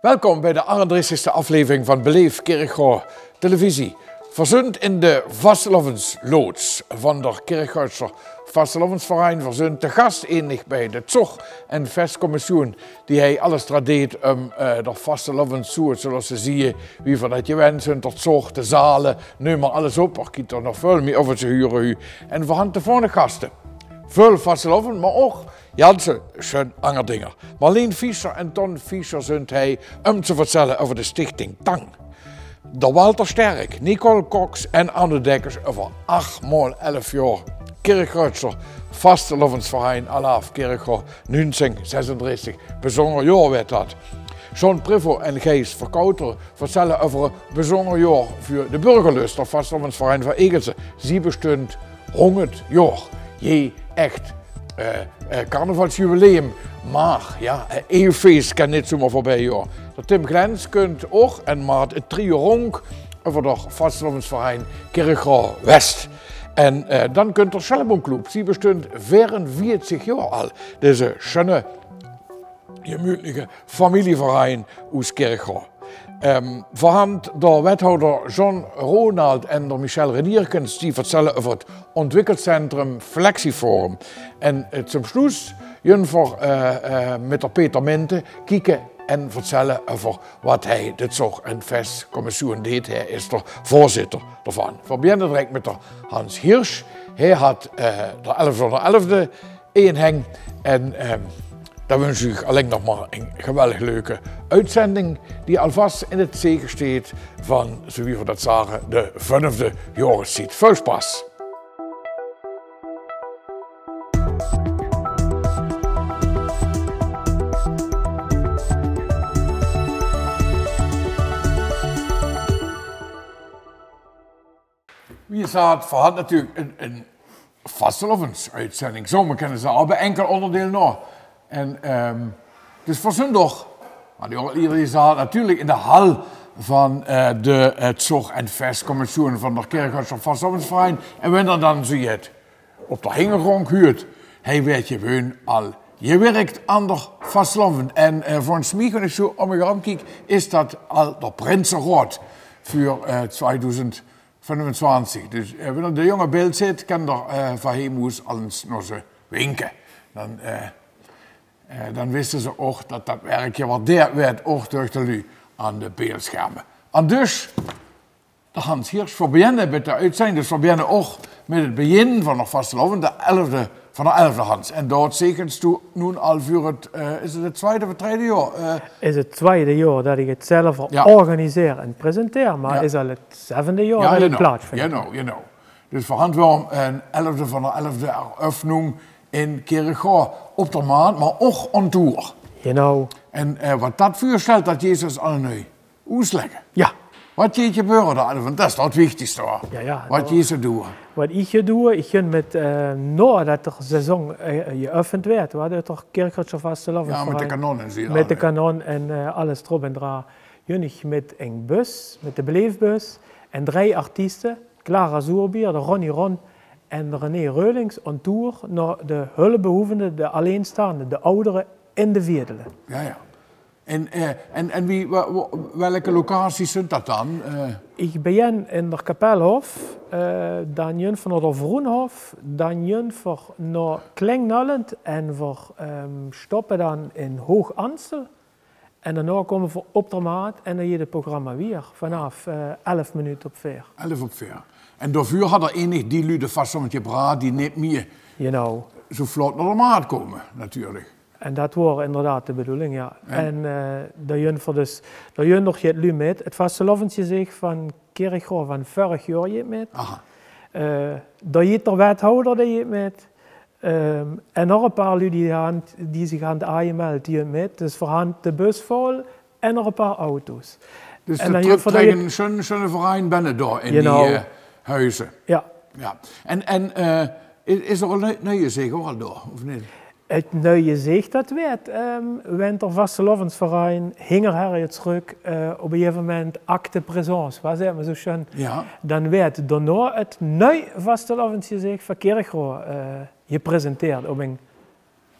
Welkom bij de 31e aflevering van Beleef Kerkgoor Televisie. Verzund in de Vastelovens-loods van de Kerkgoortser Vastelovensverein. Verzund te gast enig bij de Zog- en Festcommissie die hij alles deed om de Vastelovens zoet, zoals ze zien, wie van dat je wensen, tot Zog, de zalen, nu maar alles op. Er kiet er nog veel meer over te huren. En we gaan de volgende gasten. Veel Vasteloven, maar ook Janse schön ander dingen. Marleen Fischer en Ton Fischer zijn hij om te vertellen over de stichting Tang. De Walter Sterk, Nicole Cox en Anne Dekkers over 8x11 jaar Kerkgoortser Vastelovensverein Alaaf Kerkgoor 1936. Bijzonder jaar werd dat. John Privo en Gijs Verkouter vertellen over een bijzonder jaar voor de burgerlust of Vastelovensverein van Egelsen. Sie bestond 100 jaar. Je echt carnavalsjubileum, maar ja, een eeuwfeest kan niet zomaar voorbij jaar. Tim Glens kunt ook en maakt het trio ronk over de Vastelovensverein Kerkgoor West. En dan kunt er Schellebaumclub, die bestond 44 jaar al. Deze schöne, gemütliche familieverein uit Kerkgoor. Voorhand de wethouder John Ronald en de Michel Renierkens die vertellen over het ontwikkelcentrum Flexiforum. En zum Schluss Jünfer met de Peter Mente kijken en vertellen over wat hij de Zog- en Festcommissie deed. Hij is de voorzitter ervan. We beginnen direct met de Hans Hirsch. Hij had de 11e inheng en dan wens ik alleen nog maar een geweldig leuke uitzending die alvast in het teken staat van, zoals we dat zagen, de 5e jaarstijd. Veel spaß! Wie staat verhad natuurlijk een Vastelovens-uitzending. Zomer kennen ze al bij enkel onderdeel nog. En dus voor zondag, maar iedereen zat natuurlijk in de hal van de Zog- en Festcommissie van de Kerkgoortser Vastelovensverein. En wanneer dan zie je het op de hingergrond huurt, hij werd je gewoon al. Je werkt aan de Vasteloven. En voor een smie, als ik zo om me kijk, is dat al de Prinsenrot voor 2025. Dus wanneer de jonge beeld zit, kan er van hem moest alles nog zo winken. Dan wisten ze ook dat dat werkje waardeerd werd, ook door de lui aan de beeldschermen. En dus, de Hans Hirsch, voor beginnen met de uitzending, dus we beginnen ook met het begin van de Vasteloven, van de 11e Hans. En dat zekens toen nu al voor het, is het tweede of derde jaar? Is het tweede jaar dat ik het zelf organiseer en presenteer, maar is al het 7e jaar dat het plaatsvindt. Ja, dus we hadden wel een 11e van de 11e eröffnung in Kerkgoor op de maand, maar ook on tour. En wat dat voorstelt, dat Jezus al nu uitleggen. Ja. Wat je gebeuren daar, want dat is het wichtigste hoor. Ja, wat Jezus doet. Wat ik doe, ik ga met nadat het seizoen geopend werd, waar het toch Kerkgoortser Vastelovensverein. Ja, met de kanonnen zie je. Met de kanon en alles erop en eraan. Junnig met een bus, met de beleefbus en 3 artiesten, Clara Zoerbier, de Ronnie Ron en René Reulings on tour naar de hulpbehoevenden, de alleenstaanden, de ouderen en de vierdelen. Ja. En welke locaties zijn dat dan? Ik begin in de Kapelhof, dan jun van de Vroenhof, dan jun voor naar Klingnolland en voor stoppen dan in Hoog Ansel. En daarna komen we op de maat en dan je het programma weer vanaf 11 minuten op 4. 11 op 4. En daarvoor had er enig die lui de Vastelovensje braad die niet meer zo vlot naar de maat komen, natuurlijk. En dat was inderdaad de bedoeling, ja. En daar jun nog je het lui met. Het Vastelovensje zich van Kerkgoor van vorig jaar je met. Daar je de wethouder die je met. En nog een paar lui die zich aan het aangemeld die je met. Dus voorhand de bus vol en nog een paar auto's. Dus en de krijgen zo'n verein binnen daar in die huizen. Ja. En is er al nieuwe zeg ook al door, of niet? Het nieuwe zicht dat werd, want de Vastelovensverein hing er terug op een gegeven moment acte présence, was het maar zo schön. Ja. Dan werd daarna het nieuwe Vastelovensgezicht van Kerkgoor gepresenteerd op een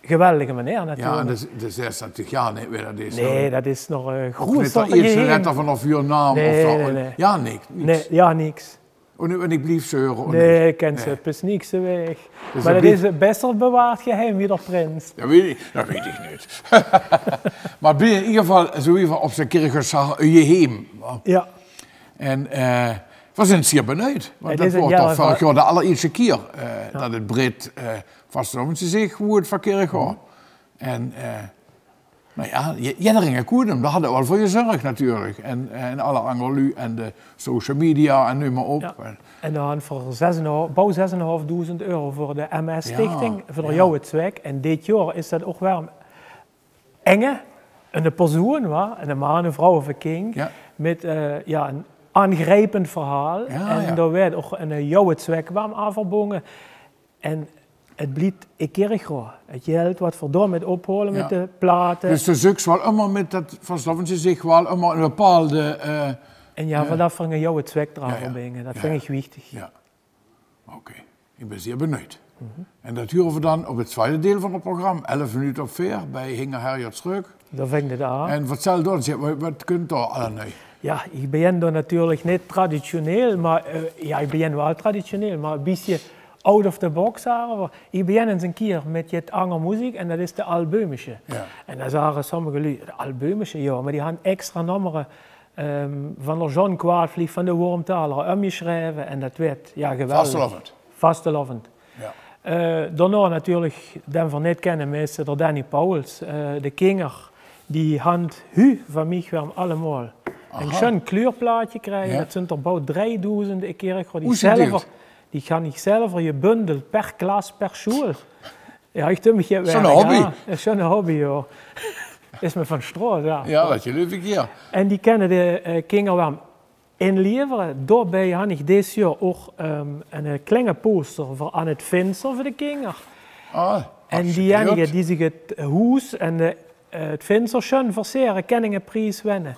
geweldige meneer natuurlijk. Ja, en dat is 60 jaar niet meer. Dat is nee, dat is nog goed. Niet er iets retten vanaf je naam nee, of dat. Nee. Ja, niks. Nee, ja, niks. En ik blief zeuren. Nee, ik ken ze, is niks weg. Dus maar dat is het best wel bewaard geheim wie de prins. Dat weet ik niet. Maar ben je in ieder geval zo even op zijn kerkgezag je heem. Ja. En we zijn zeer benieuwd. Want dat wordt toch vorig jaar de allereerste keer dat het Brit vaststelt zich hoe het verkeerd gaat. En nou ja, Jenneringen Koedem, dat hadden we al voor je zorg natuurlijk. En alle Angelu en de social media en nu maar op. Ja. En dan voor €6.500 voor de MS-stichting, voor jouw zwek. En dit jaar is dat ook wel een enge, een persoon, een man, een vrouw of een kind, met een aangrijpend verhaal. En daar werd ook een jouw zwek warm aanverbonden. En het blijft een keer gewoon. Het geld wat verdomme met ophalen met de platen. Dus de zuks wel allemaal met dat vanzelf zich wel allemaal een bepaalde... en vanaf van een jouw zwek eraan verbingen. Dat vind ik wichtig. Ja. Oké. Ik ben zeer benieuwd. En dat huren we dan op het tweede deel van het programma. 11 minuten op 4 bij Hinger Herjert terug. Dat vind ik aan. En vertel dan, wat kunt er allemaal? Ja, ik ben dan natuurlijk niet traditioneel, maar ik ben wel traditioneel, maar een beetje out of the box. Ik begin eens een keer met het andere muziek en dat is de albumische. Ja. En dan zeggen sommige lui, de albumische, ja, maar die hebben extra nummeren van de John Kwaadvlieg, van de Wormtaler, omgeschreven en dat werd geweldig. Vastelovend. Ja. Daarna natuurlijk, den we niet kennen, meester de Danny Pauwels, de Kinger, die hand van mij kwam allemaal. En ik een kleurplaatje krijgen, dat zijn er about 3000 keer. Die gaan ik zelf je bundel per klas, per school. Ja, ik doe me geen Zo'n hobby. Ja, is zo'n hobby, joh. Is me van straat, ja. Ja, dat je leuk ja. En die kennen de Kinger wel inleveren. Daarbij had ik dit jaar ook een kleine poster voor aan het venster voor de Kinger. En diegenen die zich het huis en het venster schön verseren, kennen een prijs winnen.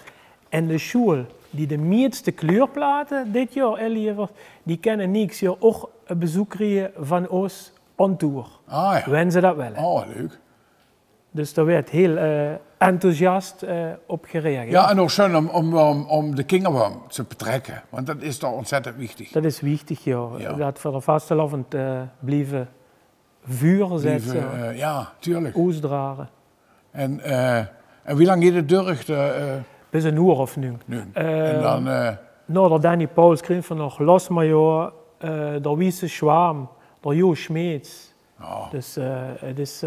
En de school die de meeste kleurplaten dit jaar inlevert, die kennen niks jaar ook een bezoek krijgen van ons on tour. Wenn ze dat willen. Oh, leuk. Dus daar werd heel enthousiast op gereageerd. Ja, en ook schön om de kinderboom te betrekken, want dat is toch ontzettend wichtig. Dat is wichtig, ja. Dat voor de vastelovend blijven vuur zetten. Ja, tuurlijk. Uitdragen. En wie lang je het durft? Bis een uur of nu. En dan... Nou, de Danny Pauwels kreeg van nog Losmajor, de Wiese Schwam, de Jo Schmeets. Oh. Dus het is...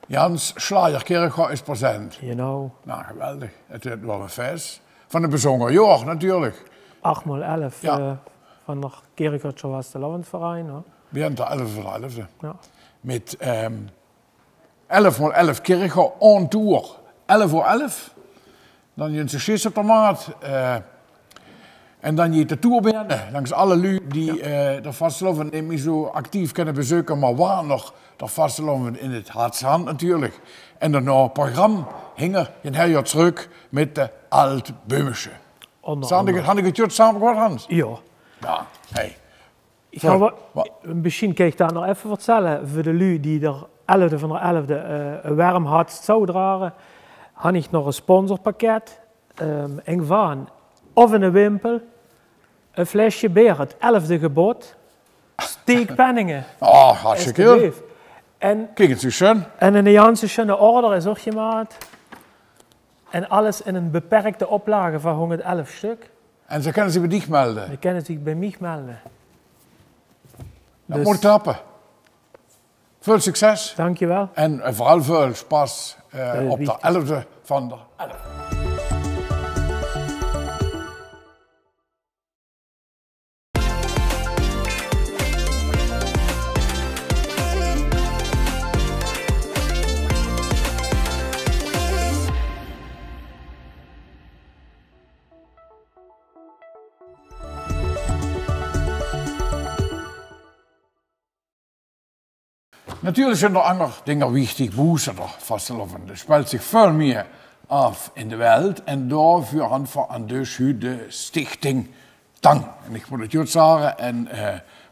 Jans Schlagerkerk is present. You know. Nou, geweldig. Het was een feest. Van de bezongen jaar, natuurlijk. 8x11 van de Kerkertje was de Lovendverein. We hebben er 11 voor 11. Ja. Met 11x11 kerken on tour. 11x11. Dan je een succes op de maat. En dan je de tour beginnen. Langs alle lui die de vastelovend niet zo actief kunnen bezoeken, maar waar nog de vastelovend in het hartshand natuurlijk. En dan nog een programma Hinger in Herjert terug met de Altböhmische. Had ik het juist samen gehoord, Hans? Ja. Ja, hey. Misschien kan ik daar nog even vertellen. Voor de lui die er 11e van de 11e een warm hart zou dragen, had ik nog een sponsorpakket. En van of in een wimpel, een flesje beer, het 11e gebod, steekpenningen. Oh, hartstikke leuk. En kijk het zo schön. En een Janse schöne order is ook gemaakt. En alles in een beperkte oplage van 111 stuk. En ze kunnen zich bij dich melden? Ze kunnen zich bij mij melden. Dat dus, moet klappen. Veel succes. Dankjewel. En vooral veel spas op de 11e van de 11. Natuurlijk zijn er andere dingen wichtig, boezen er vastelovend. Er speelt zich veel meer af in de wereld en daarvoor handelt aan de stichting Tang. En ik moet het juist zeggen, en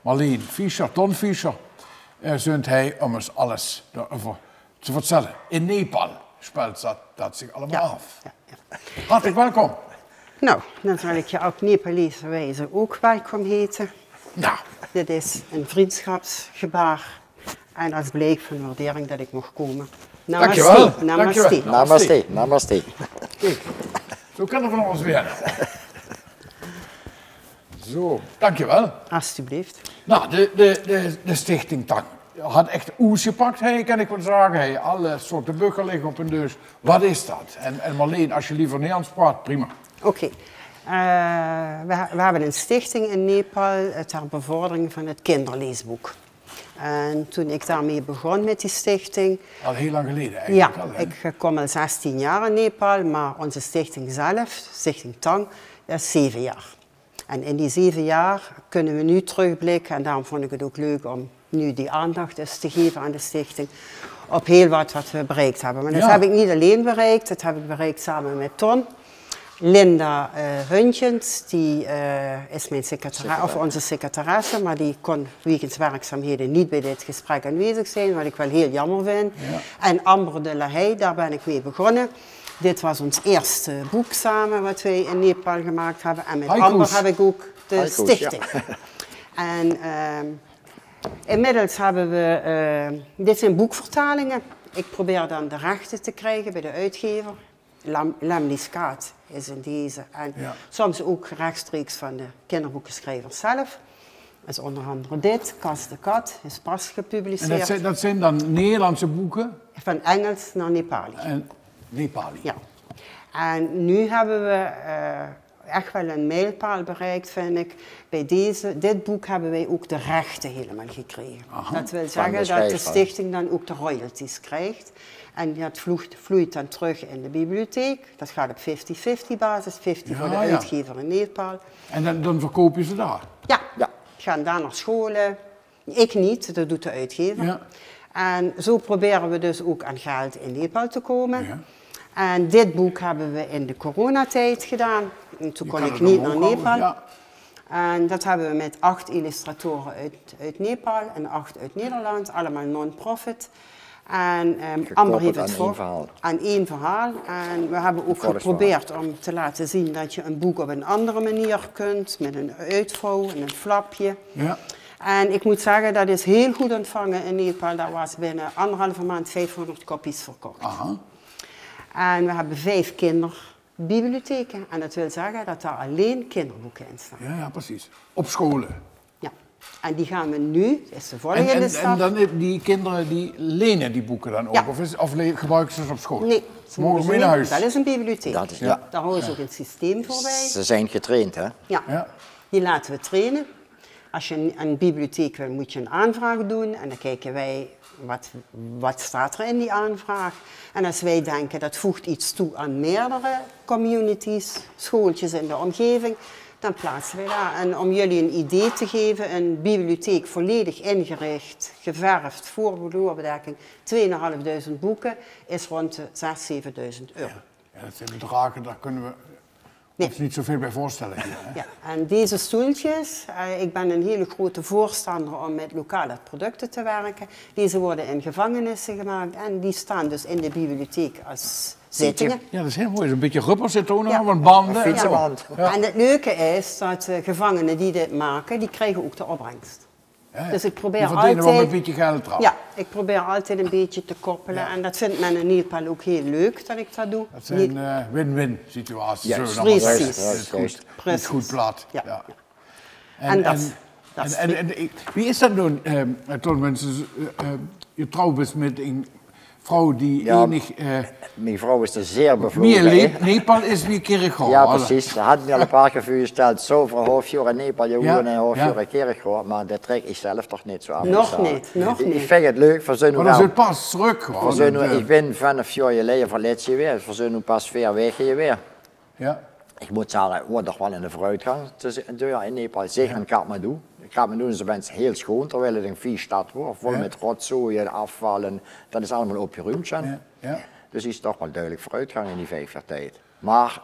Marleen Fischer, Ton Fischer, zijn hij om ons alles daarover te vertellen. In Nepal speelt dat zich allemaal af. Ja, ja. Hartelijk welkom. Nou, dan zal ik je op Nepalese wijze ook welkom heten. Nou. Dit is een vriendschapsgebaar en als blijk van waardering dat ik mocht komen. Namaste. Dankjewel. Namaste. Dankjewel. Namaste, namaste. Kijk, zo kan er van alles weer. Zo, dankjewel. Alsjeblieft. Nou, de stichting Tang had echt oes gepakt, kan ik wel zeggen. Alle soorten burger liggen op hun neus. Wat is dat? En Marleen, als je liever Nederlands praat, prima. Oké. We hebben een stichting in Nepal ter bevordering van het kinderleesboek. En toen ik daarmee begon met die stichting... Al heel lang geleden eigenlijk. Ja, al, hè? ik kom al 16 jaar in Nepal, maar onze stichting zelf, Stichting Tang, dat is 7 jaar. En in die 7 jaar kunnen we nu terugblikken, en daarom vond ik het ook leuk om nu die aandacht eens te geven aan de stichting, op heel wat we bereikt hebben. Maar dat heb ik niet alleen bereikt, dat heb ik bereikt samen met Ton. Linda Huntjens, die is mijn onze secretaresse, maar die kon wegens werkzaamheden niet bij dit gesprek aanwezig zijn, wat ik wel heel jammer vind. Ja. En Amber de La Haye, daar ben ik mee begonnen. Dit was ons eerste boek samen wat wij in Nepal gemaakt hebben. En met Amber heb ik ook de stichting. Ja. En inmiddels hebben we, dit zijn boekvertalingen. Ik probeer dan de rechten te krijgen bij de uitgever. Lamliskaat is in deze. En soms ook rechtstreeks van de kinderboekenschrijver zelf. Dat is onder andere dit, Kas de Kat, is pas gepubliceerd. En dat zijn dan Nederlandse boeken? Van Engels naar Nepali. En Nepali. Ja. En nu hebben we echt wel een mijlpaal bereikt, vind ik. Bij dit boek hebben wij ook de rechten helemaal gekregen. Aha. Dat wil zeggen dat de stichting dan ook de royalties krijgt. En dat vloeit dan terug in de bibliotheek. Dat gaat op 50-50 basis, 50 voor de uitgever in Nepal. En dan verkoop je ze daar? Ja, gaan daar naar scholen. Ik niet, dat doet de uitgever. Ja. En zo proberen we dus ook aan geld in Nepal te komen. Ja. En dit boek hebben we in de coronatijd gedaan. En toen kon ik niet naar Nepal. Ja. En dat hebben we met 8 illustratoren uit Nepal en 8 uit Nederland, allemaal non-profit. En Amber heeft het aan één verhaal. En we hebben ook geprobeerd om te laten zien dat je een boek op een andere manier kunt, met een uitvouw en een flapje. Ja. En ik moet zeggen, dat is heel goed ontvangen in Nepal. Dat was binnen 1,5 maand 500 kopies verkocht. Aha. En we hebben 5 kinderbibliotheken. En dat wil zeggen dat daar alleen kinderboeken in staan. Ja, precies. Op scholen. Ja. En die gaan we nu, dat is de volgende stap. En dan die kinderen die lenen die boeken dan ook? Ja. Of gebruiken ze op school? Nee. Ze mogen mee naar huis? Dat is een bibliotheek. Dat is, Daar houden ze ook een systeem voor bij. Ze zijn getraind, hè? Ja. Die laten we trainen. Als je een bibliotheek wil, moet je een aanvraag doen. En dan kijken wij, wat staat er in die aanvraag. En als wij denken, dat voegt iets toe aan meerdere communities, schooltjes in de omgeving, dan plaatsen wij daar. En om jullie een idee te geven, een bibliotheek volledig ingericht, geverfd, voor vloerbedekking, 2.500 boeken, is rond de 6.000, 7.000 euro. Ja, dat zijn bedragen, daar kunnen we ons niet zoveel bij voorstellen. Hier, hè? Ja, en deze stoeltjes, ik ben een hele grote voorstander om met lokale producten te werken. Deze worden in gevangenissen gemaakt en die staan dus in de bibliotheek als zittingen. Ja, dat is heel mooi. Een beetje rubbers zitten ook nog, want banden. Fietsenband. Ja. En het leuke is dat gevangenen die dit maken, die krijgen ook de opbrengst. Ja. Dus ik probeer altijd wel een beetje geld eraf. Ja, ik probeer altijd een beetje te koppelen. Ja. En dat vindt men in Nepal ook heel leuk dat ik dat doe. Dat zijn win-win situaties. Ja, precies. Het is goed plat. Ja. Ja. En wie is dat nu, toen mensen je trouw bent met een vrouw die enig... mijn vrouw is er zeer bevlogen. Nepal is wie Kerkhoor. Ja, precies. Ze had me al een paar keer voorgesteld, zoveel halfjaar in Nepal, je woont een halfjaar in Kerkhoor, maar dat trek ik zelf toch niet zo aan. Nog niet. Ik vind het leuk, voor zo'n maar dat is het pas terug. Ik ben vanaf 4 jaar geleden verlet je weer, voor zo'n pas 4 weken weer. Ja. Ik moet zeggen, wordt toch wel in de vooruitgang in Nepal, zeker in Kathmandu. Kathmandu is mensen heel schoon, terwijl het een vies stad wordt, vol met rotzooi en afval en dat is allemaal opgeruimd. Ja. Dus is toch wel duidelijk vooruitgang in die 5 jaar tijd. Maar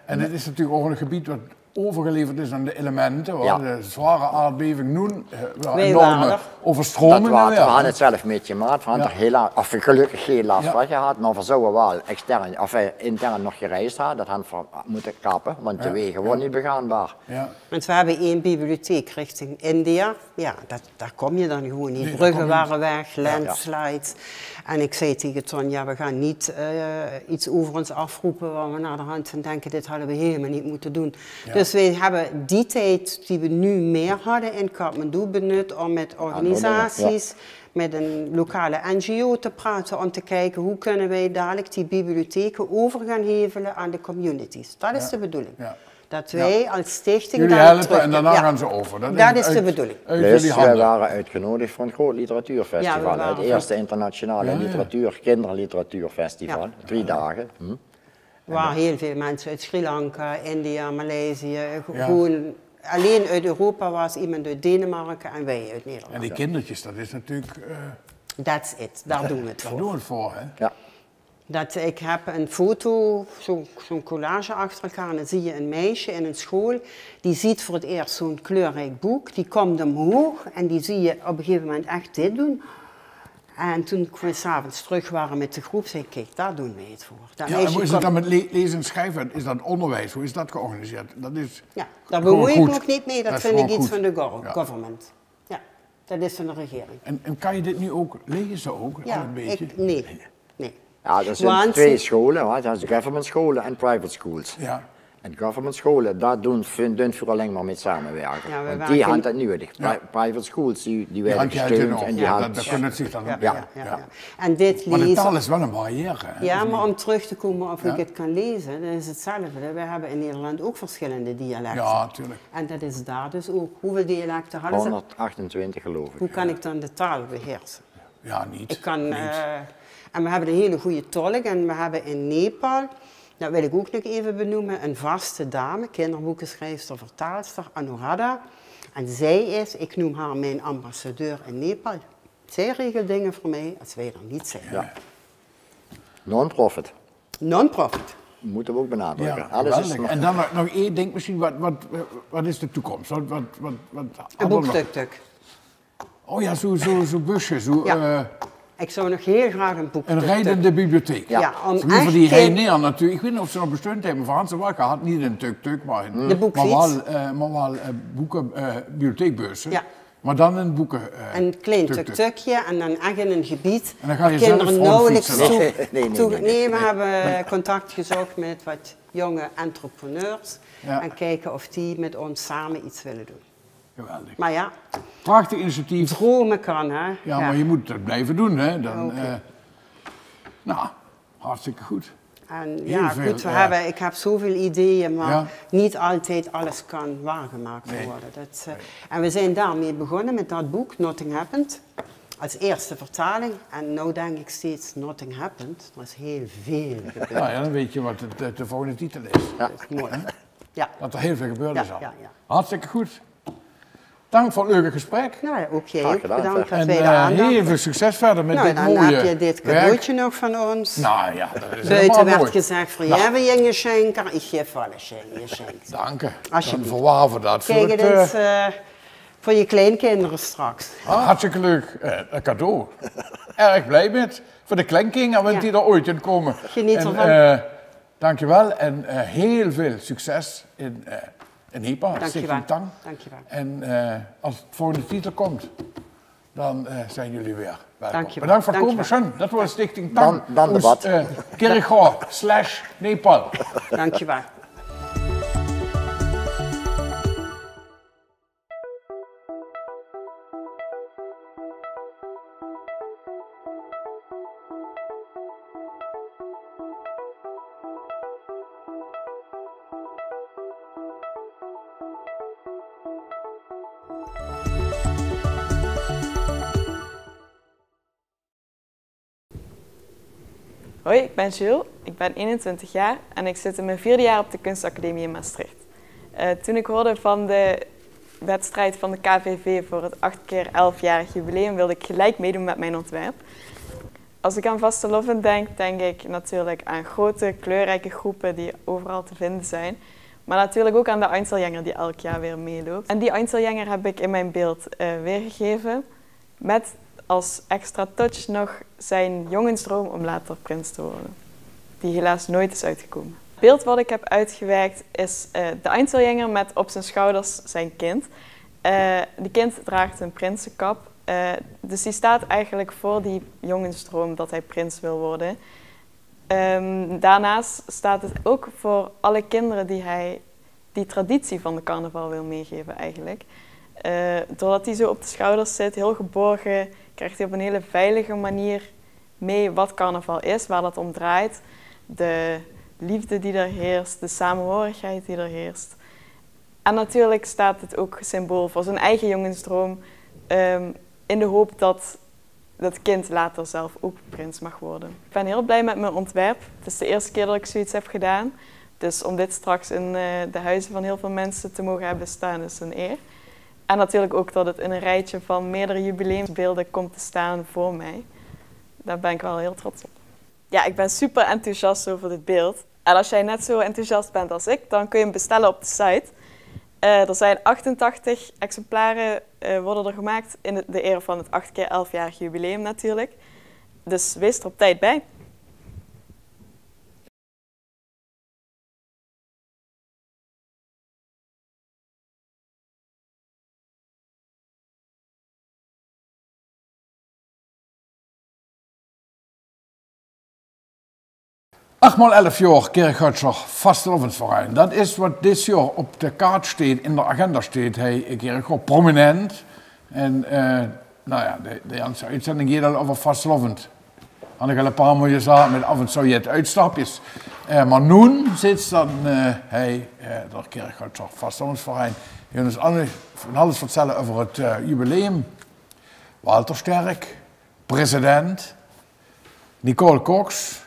en het is natuurlijk ook een gebied wat overgeleverd is aan de elementen. Ja. De zware aardbeving nu, Wij enorme waren er. overstromingen. Dat water, weer. we hadden het zelf meegemaakt, we hadden er heel lang, of gelukkig geen last van Ja. gehad, maar we zouden wel extern, of intern nog gereisd hadden, dat hadden we moeten kappen, want de wegen waren niet begaanbaar. Ja. Want we hebben 1 bibliotheek richting India. Ja, daar kom je dan gewoon niet. Nee, Bruggen daar kom je waren weg, landslides. En ik zei tegen Ton, ja, we gaan niet iets over ons afroepen waar we naar de hand van denken, dit hadden we helemaal niet moeten doen. Ja. Dus wij hebben die tijd die we nu meer hadden in Kathmandu benut om met organisaties, met een lokale NGO te praten, om te kijken hoe kunnen wij dadelijk die bibliotheken over gaan hevelen aan de communities. Dat is de bedoeling. Ja. Dat wij als stichting Jullie daar helpen terug en daarna ja. gaan ze over. Dat is de bedoeling. Uit Dus jullie wij handen. waren uitgenodigd voor een groot literatuurfestival, Ja, we waren het eerste internationale kinderliteratuurfestival, 3 dagen. Waar heel veel mensen uit Sri Lanka, India, Maleisië, gewoon alleen uit Europa was iemand uit Denemarken en wij uit Nederland. En die kindertjes, dat is natuurlijk... That's it, daar doen we het daar voor. doen we het voor, hè? Ja. Ik heb een foto, zo'n collage achter elkaar en dan zie je een meisje in een school, die ziet voor het eerst zo'n kleurrijk boek, die komt omhoog en die zie je op een gegeven moment echt dit doen. En toen we 's avonds terug waren met de groep, zei ik, kijk, daar doen wij het voor. Dat Ja, en hoe is het dan met lezen en schrijven? Is dat onderwijs? Hoe is dat georganiseerd? Dat is Ja, daar gewoon bemoei ik goed. me ook niet mee, dat is vind ik gewoon iets goed. van de Ja. government. Ja, dat is van de regering. En kan je dit nu ook lezen ook? Al Ja, een beetje? nee. Ja, er zijn Want 2 scholen, hoor. Dat is government scholen en private schools. Ja. En government scholen, daar doen we alleen maar mee samenwerken. Ja, we want werken- die hand het nodig. Ja. Private schools, die Die werden hand je uit gesteund hun en oog. die Ja, hand... dat kunnen het zich dan... Ja. En dit Maar de lezen... taal is wel een barrière, hè? Ja, Of maar niet? om terug te komen of Ja. ik het kan lezen, dat is hetzelfde. We hebben in Nederland ook verschillende dialecten. Ja, tuurlijk. En dat is daar dus ook. Hoeveel dialecten hadden ze? 128 geloof ik. Hoe kan ik dan de taal beheersen? Ja, niet. Ik kan, Niet. en we hebben een hele goede tolk en we hebben in Nepal, dat wil ik ook nog even benoemen, een vaste dame, kinderboekenschrijfster, vertaalster, Anuradha. En zij is, ik noem haar mijn ambassadeur in Nepal. Zij regelt dingen voor mij als wij er niet zijn. Ja. Non-profit, Non-profit. moeten we ook benadrukken. Ja, Alles is geweldig. En dan nog één ding misschien, wat is de toekomst? Wat Een boek tuk-tuk. Oh ja, zo'n busje, Ja. Ik zou nog heel graag een boek een tuk-tuk. rijdende bibliotheek. Ja, om Voor die echt Heineer natuurlijk. Ik weet niet of ze nog bestond hebben. Van Hans de Wakker had niet een tuk-tuk, maar De boekfiets. maar wel boeken, bibliotheekbussen. Ja. Maar dan een boeken. Een klein tuk-tuk. tuk-tukje en dan echt in een gebied En dan ga waar je zelf kinderen nauwelijks rondfietsen. Nee. we hebben contact gezocht met wat jonge entrepreneurs Ja. en kijken of die met ons samen iets willen doen. Geweldig. Maar ja, Prachtig initiatief. dromen kan hè. Ja, maar je moet het blijven doen, hè. Dan, Oké. nou, hartstikke goed. En Heel ja, veel, goed, ja. ik heb zoveel ideeën, maar Ja. niet altijd alles kan waargemaakt Nee. worden. En we zijn daarmee begonnen met dat boek, Nothing Happened, als eerste vertaling. En nu denk ik steeds, Nothing Happened, er is heel veel gebeurd. Nou ja, dan weet je wat de volgende titel is. Dat is mooi. Ja. Dat er heel veel gebeurd Ja, is al. ja, ja. Hartstikke goed. Dank voor het leuke gesprek. Nou, ook jij Graag ook gedaan, bedankt dat En wij de aandacht. heel veel succes verder met Nou, dit dan mooie heb je dit werk. cadeautje nog van ons. Nou ja, dat is Buiten helemaal werd mooi. gezegd, voor Nou. jij wil je een geschenk, ik geef wel een geschenk. Dank je. Dan Alsjeblieft. verwaren we dat voor Kijk, het... dit is voor je kleinkinderen straks. hartstikke leuk een cadeau. Erg blij met. Voor de kleinkinderen, want Ja. die er ooit in komen. Geniet En, ervan. dankjewel en heel veel succes in Nepal, Dankjewel. Stichting Tang. Dankjewel. En als het volgende titel komt, dan zijn jullie weer welkom. Dankjewel. Bedankt voor het komen, Dankjewel. Sean. Dat was Stichting Tang. Dan debat. Kerkhoor/Nepal. Dankjewel. Hoi, ik ben Jules, ik ben 21 jaar en ik zit in mijn 4e jaar op de Kunstacademie in Maastricht. Toen ik hoorde van de wedstrijd van de KVV voor het 8x11-jarig jubileum wilde ik gelijk meedoen met mijn ontwerp. Als ik aan vastelovend denk, denk ik natuurlijk aan grote, kleurrijke groepen die overal te vinden zijn. Maar natuurlijk ook aan de Einzelgänger die elk jaar weer meeloopt. En die Einzelgänger heb ik in mijn beeld weergegeven. Met als extra touch nog zijn jongensdroom om later prins te worden. Die helaas nooit is uitgekomen. Het beeld wat ik heb uitgewerkt is de Einzelgänger met op zijn schouders zijn kind. Die kind draagt een prinsenkap. Dus die staat eigenlijk voor die jongensdroom dat hij prins wil worden. Daarnaast staat het ook voor alle kinderen die hij die traditie van de carnaval wil meegeven eigenlijk. Doordat hij zo op de schouders zit, heel geborgen, krijgt hij op een hele veilige manier mee wat carnaval is, waar dat om draait. De liefde die er heerst, de samenhorigheid die er heerst. En natuurlijk staat het ook symbool voor zijn eigen jongensdroom, in de hoop dat dat kind later zelf ook prins mag worden. Ik ben heel blij met mijn ontwerp. Het is de eerste keer dat ik zoiets heb gedaan. Dus om dit straks in de huizen van heel veel mensen te mogen hebben staan is een eer. En natuurlijk ook dat het in een rijtje van meerdere jubileumsbeelden komt te staan voor mij. Daar ben ik wel heel trots op. Ja, ik ben super enthousiast over dit beeld. En als jij net zo enthousiast bent als ik, dan kun je hem bestellen op de site. Er zijn 88 exemplaren worden er gemaakt in de eer van het 8x11-jarig jubileum natuurlijk. Dus wees er op tijd bij. Achtmaal 11 jaar Kerkhuizer Vastelovensverein. Dat is wat dit jaar op de kaart staat, in de agenda staat. Hij Kerkhuizer prominent. En nou ja, de hele uitzending gaat al over Vastelovend. Had ik al een paar mooie zaken met af en toe het uitstapjes. Maar nu zit dan hij, de Kerkhuizer Vastelovensverein. Je ons van alles vertellen over het jubileum. Walter Sterk, president. Nicole Cox.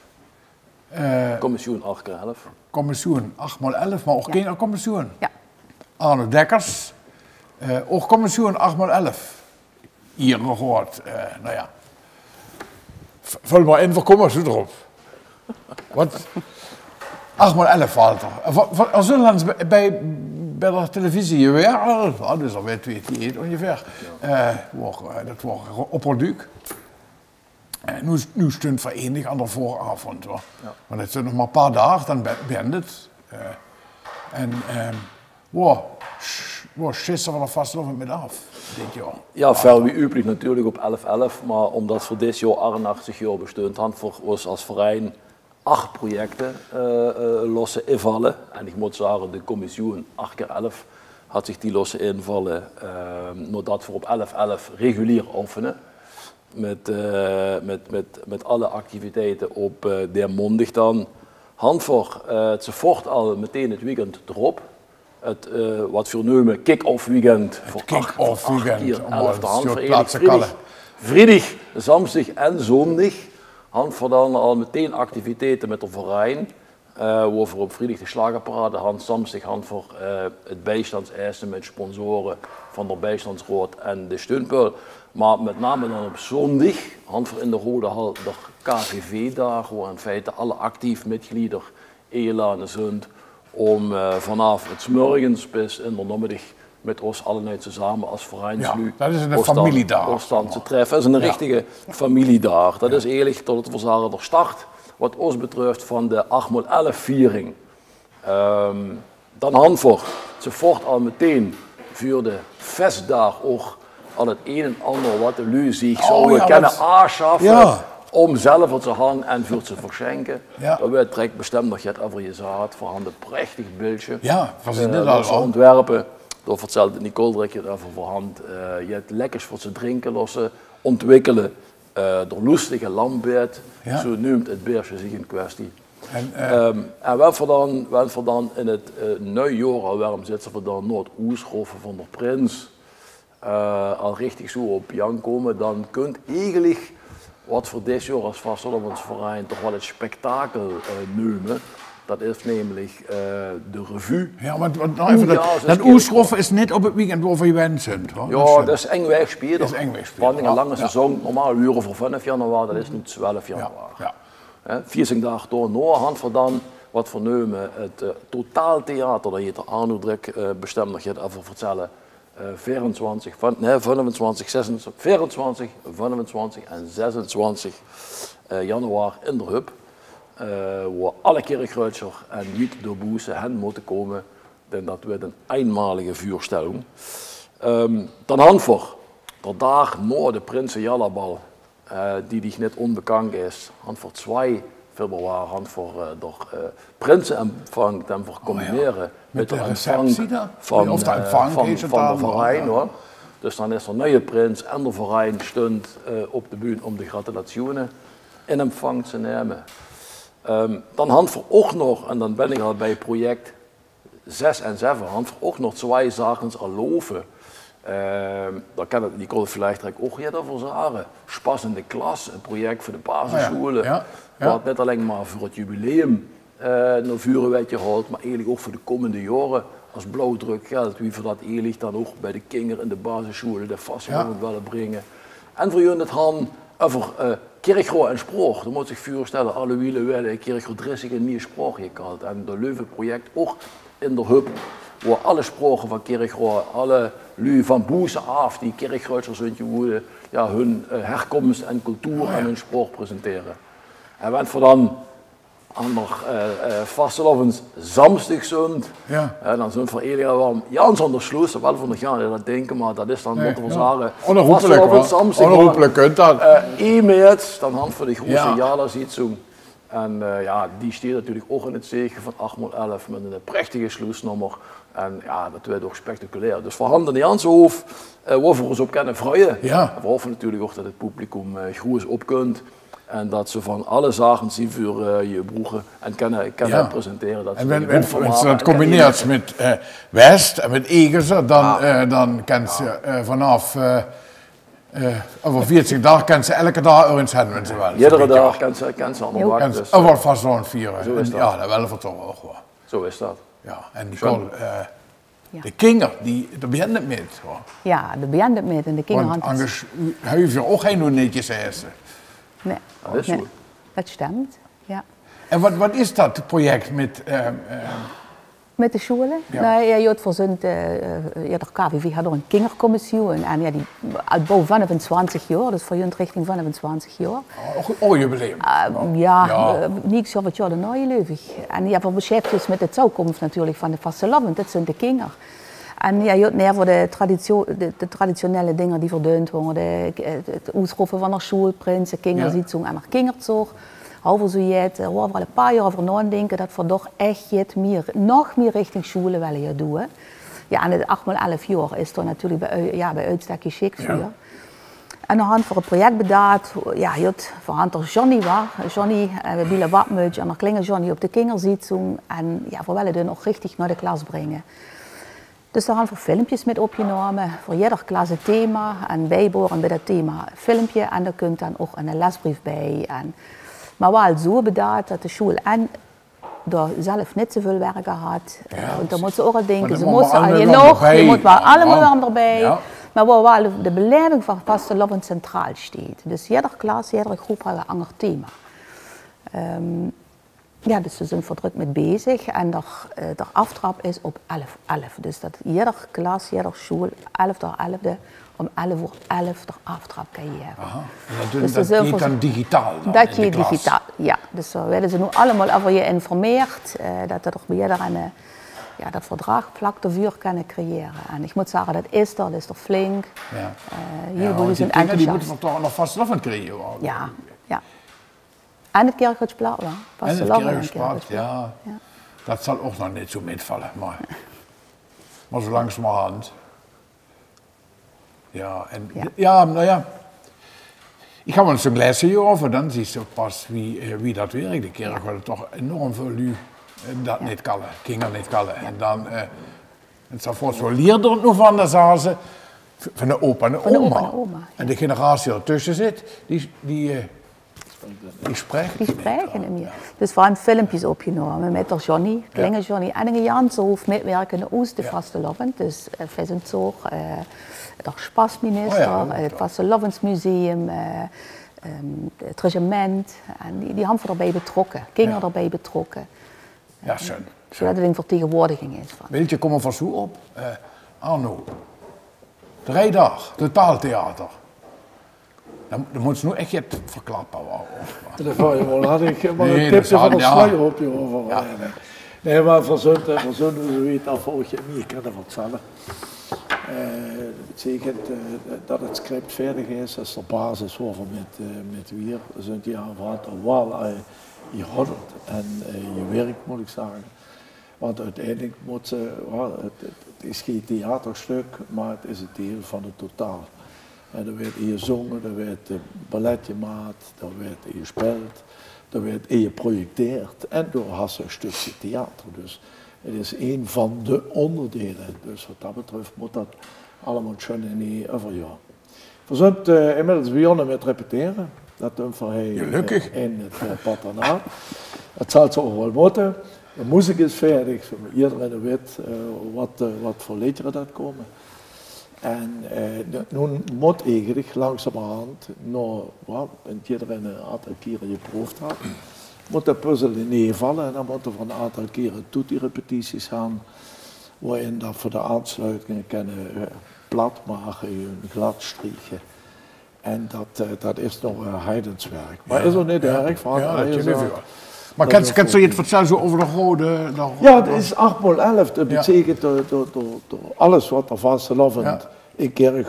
Commissioen 8x11. Commissioen 8x11, maar ook geen commissioen. Ja. Arno Dekkers, ook commissioen 8x11. Hier gehoord, nou ja. Vul maar in, waar komen ze erop? Wat? 8x11, Walter. Er zullen bij de televisie weer, dus al weet wie het ongeveer. Dat was opperduik. Nu stond verenigd aan de vooravond. Hoor. Ja. Want het zijn nog maar een paar dagen, dan ben het. Waar schissen we er vast nog met af dit jaar? Ja, veel wie üblich natuurlijk op 11-11, maar omdat voor dit jaar 88 jaar bestond had voor ons als verein 8 projecten losse invallen. En ik moet zeggen, de commissioen 8x11 had zich die losse invallen nadat we op 11-11 regulier oefenen. Met alle activiteiten op der mondig dan. Handvoor, het voort al meteen het weekend erop. Het wat we noemen kick-off weekend. Voor kick-off weekend. Vrijdag, zaterdag en zondag. Handvoor dan al meteen activiteiten met de verein. Waar we op vrijdag de slagerparade, zaterdag handvoor het bijstandseisen met sponsoren van de bijstandsraad en de steunpeul. Maar met name dan op zondag, handvoor in de Rode Hal, de KVV-dag, waar in feite alle actief mitglieder eelanen zijn om vanaf het 's morgens bis in de namiddag met ons allen samen als vereinslui. Ja, dat is een familiedag. Te treffen. Dat is een richtige familiedag. Dat is eigenlijk tot het verzaren de start, wat ons betreft, van de 8x11 viering. Dan handvoor, ze voort al meteen voor de festdag ook al het een en ander wat de lui zich zouden kunnen aanschaffen om zelf te hangen en voor te verschenken. Ja. Dat werd direct bestemd dat je het over je zaad voor een prachtig beeldje. Ja, van dit al ontwerpen. Door vertelde Nicole direct je daarvoor voorhand. Je hebt lekkers voor ze drinken lossen, ontwikkelen door lustige lambeerd. Zo noemt het beeldje zich in kwestie. En wat we dan in het nieuwjaar al waarom zitten we dan nooit oesroffen van de prins. Al richtig zo op Jan komen, dan kunt eigenlijk wat voor dit jaar als Vastelovensverein toch wel het spektakel nemen. Dat is namelijk de revue. Ja, maar nou even dat oesroffen is net op het weekend waar je bent zijn. Ja, dat is eng wegspelen. Dat is eng wegspelen. Want een lange seizoen, normaal uren voor 5 januari, dat is nu 12 januari. Ja. 14 dagen door, hand voor dan wat vernemen, het totaaltheater, dat heet de Arno Druk bestemd, dat je het even vertellen. 24, 25, 26, 24, 25 en 26 januari in de Hub. Waar alle kerkruitsers en niet door boezen hen moeten komen. En dat wordt een eenmalige vuurstelling. Dan handvoor, de dag na de Prinsen Jallabal, die net onbekend is, handvoor 2 februari, handvoor de Prinsenempfang en voor combineren met de receptie van de verein. Hoor. Dus dan is er een nieuwe prins en de verein stond op de bühne om de gratulationen in ontvang te nemen. Dan handvoor ook nog, en dan ben ik al bij project 6 en 7, handvoor ook nog 2 zaken geloven. Dan kan het, die kon het vielleicht ook over zeggen. Spas in de klas, een project voor de basisscholen. Wat niet alleen maar voor het jubileum naar vuren werd gehaald, maar eigenlijk ook voor de komende jaren als blauwdruk geldt. Wie voor dat eerlijk dan ook bij de kinderen in de basisscholen de vasthouden willen brengen. En voor jullie het han over kerkgroot en spraak. Dan moet zich voorstellen, alle wielen werden kerkgroot dressig en meer spraak gekald. En de Leuven-project ook in de Hub, waar alle spraken van kerkgroot, alle lui van boezen af die kerkgruitsers worden, ja, hun herkomst en cultuur en hun spraak presenteren. En wat voor dan aan de vastelovens samstig zijn, dan zijn voor iedereen wel Jans aan de sluis, wel van de gaan dat denken, maar dat is dan moeten we zeggen. Onherroepelijk kunt dat. E-mails, dan hand voor de grote jala ziet zo. En die staat natuurlijk ook in het zegen van 8x11 met een prachtige sluisnummer. En ja, dat werd ook spectaculair. Dus voor handen in Janshoofd, waar we ons op kunnen vrijen. Ja. We hopen natuurlijk ook dat het publiek groes op kunt. En dat ze van alle zaken zien voor je broegen en kunnen presenteren. Dat en als je dat combineert met West en met Egerse, dan kan ze vanaf over 40 dagen kan ze elke dag ergens hebben. Iedere dag kan ze aan de bak. Dus, wordt vast zo'n vieren. Zo is dat. Ja, dat wel voor toch ook wel. Zo is dat. Ja, en Nicole, de kinderen, daar begint het met. Hoor. Ja, daar begint het met en de kinderen. Want anders heb je ook geen netjes eisen. Nee, dat is zo. Dat stemt, ja. En wat is dat project met... Met de scholen? Ja. Nou, je had verzint, de KVV had er een kindercommissie en ja, die uit boven 25 jaar, dus voor je richting 25 jaar. Oh, jubileum. Niet zo wat jaar daarna leuvig. En ja, we beschäftigen met de toekomst natuurlijk van de vastelavond, dat zijn de kinderen. En ja, je had neer voor de traditionele dingen die verdeund worden, het uitroepen van de schoolprinsen, kinderzietzung en de kinderzorg. Over zo waar we al een paar jaar over nadenken dat we toch echt nog meer richting scholen willen doen. Ja, en het 8x11 jaar is er natuurlijk bij uitstek geschikt voor. Ja. En dan hadden we een project bedacht, ja, je had voorhand er Johnny was. Johnny, we bieden watmuts en dan klingen Johnny op de kinderzietzung. En ja, we willen die nog richtig naar de klas brengen. Dus daar hebben we filmpjes met opgenomen, voor ieder klas een thema en bijboren bij dat thema een filmpje. En daar kunt dan ook een lesbrief bij. Maar wel zo bedacht dat de school en daar zelf niet zoveel werk had. Want dan moeten ze ook al denken, ze moeten al je moet wel allemaal erbij. Ja. Maar waar wel de beleving van vastelavond centraal staat. Dus iedere klas, iedere groep had een ander thema. Dus ze zijn verdrukt met bezig en de aftrap is op 11:11. Dus dat iedere klas, iedere school 11:11 om 11:11 de aftrap kan je hebben. Dus dat gaat dan digitaal? Dat gaat digitaal, ja. Dus daar werden ze nu allemaal over geïnformeerd dat er bij iedereen dat verdrag vuur kunnen creëren. En ik moet zeggen, dat is er flink. Heel veel zijn enthousiast. Die moeten toch nog vastelavond creëren? Ja. En het Kerkhoutsplat, ja. En het Kerkhoutsplat, ja. Dat zal ook nog niet zo metvallen, maar zo langzamerhand. Ja, en ik ga wel eens een lesje over, dan zie je pas wie dat werkt. De kerk wordt toch enorm veel lui dat niet kallen, kinderen niet kallen. En dan, het zal voor zo'n leerder nog van, dan zagen ze van de opa en de oma. En de generatie ertussen zit, die spreken hem hier. Dus we hebben filmpjes opgenomen met Johnny, Klinge Johnny en een Janshoofd metwerkende uit de vastelavond. Dus Vessenzorg, de Spasminister, het Vastelavondsmuseum, het regiment. En die hebben we erbij betrokken, kinderen erbij betrokken. Ja, schön. Zodat het een vertegenwoordiging is. Wil je komen van zo op? Arno, 3 dagen, totaaltheater. Dan moet je nu echt het verklappen. Dat vond je wel aardig, maar een tipje van de sluier op je over. Ja. Nee, maar voor zo'n zoiets dat volg je niet, ik kan er wat zeggen. Het betekent dat het script verdig is, dat is de basis waarvan met weer zijn die aanvatten wel je hoort en je werk moet ik zeggen. Want uiteindelijk moet ze, het is geen theaterstuk, maar het is een deel van het totaal. En er werd hier gezongen, er werd ballet gemaakt, er werd hier gespeeld, er werd hier geprojecteerd en door Hasse een stukje theater. Dus het is een van de onderdelen. Dus wat dat betreft moet dat allemaal schön in die overjaar. We zijn inmiddels begonnen met repeteren. Dat doen we in het patronaat. Het zal zo wel moeten. De muziek is fertig, iedereen weet wat voor liederen dat komen. En nu moet eigenlijk langzamerhand, iedereen een aantal keren geproefd had, moet de puzzel neervallen en dan moet er van een aantal keren toetie-repetities gaan, waarin dat voor de aansluitingen kunnen plat maken, glad strijken. En dat is nog een heidenswerk. Maar is ook niet erg van. Ja, maar kan je het vertellen zo over de rode? Ja, het is 8x11. Dat betekent door alles wat er vastelovend een keer een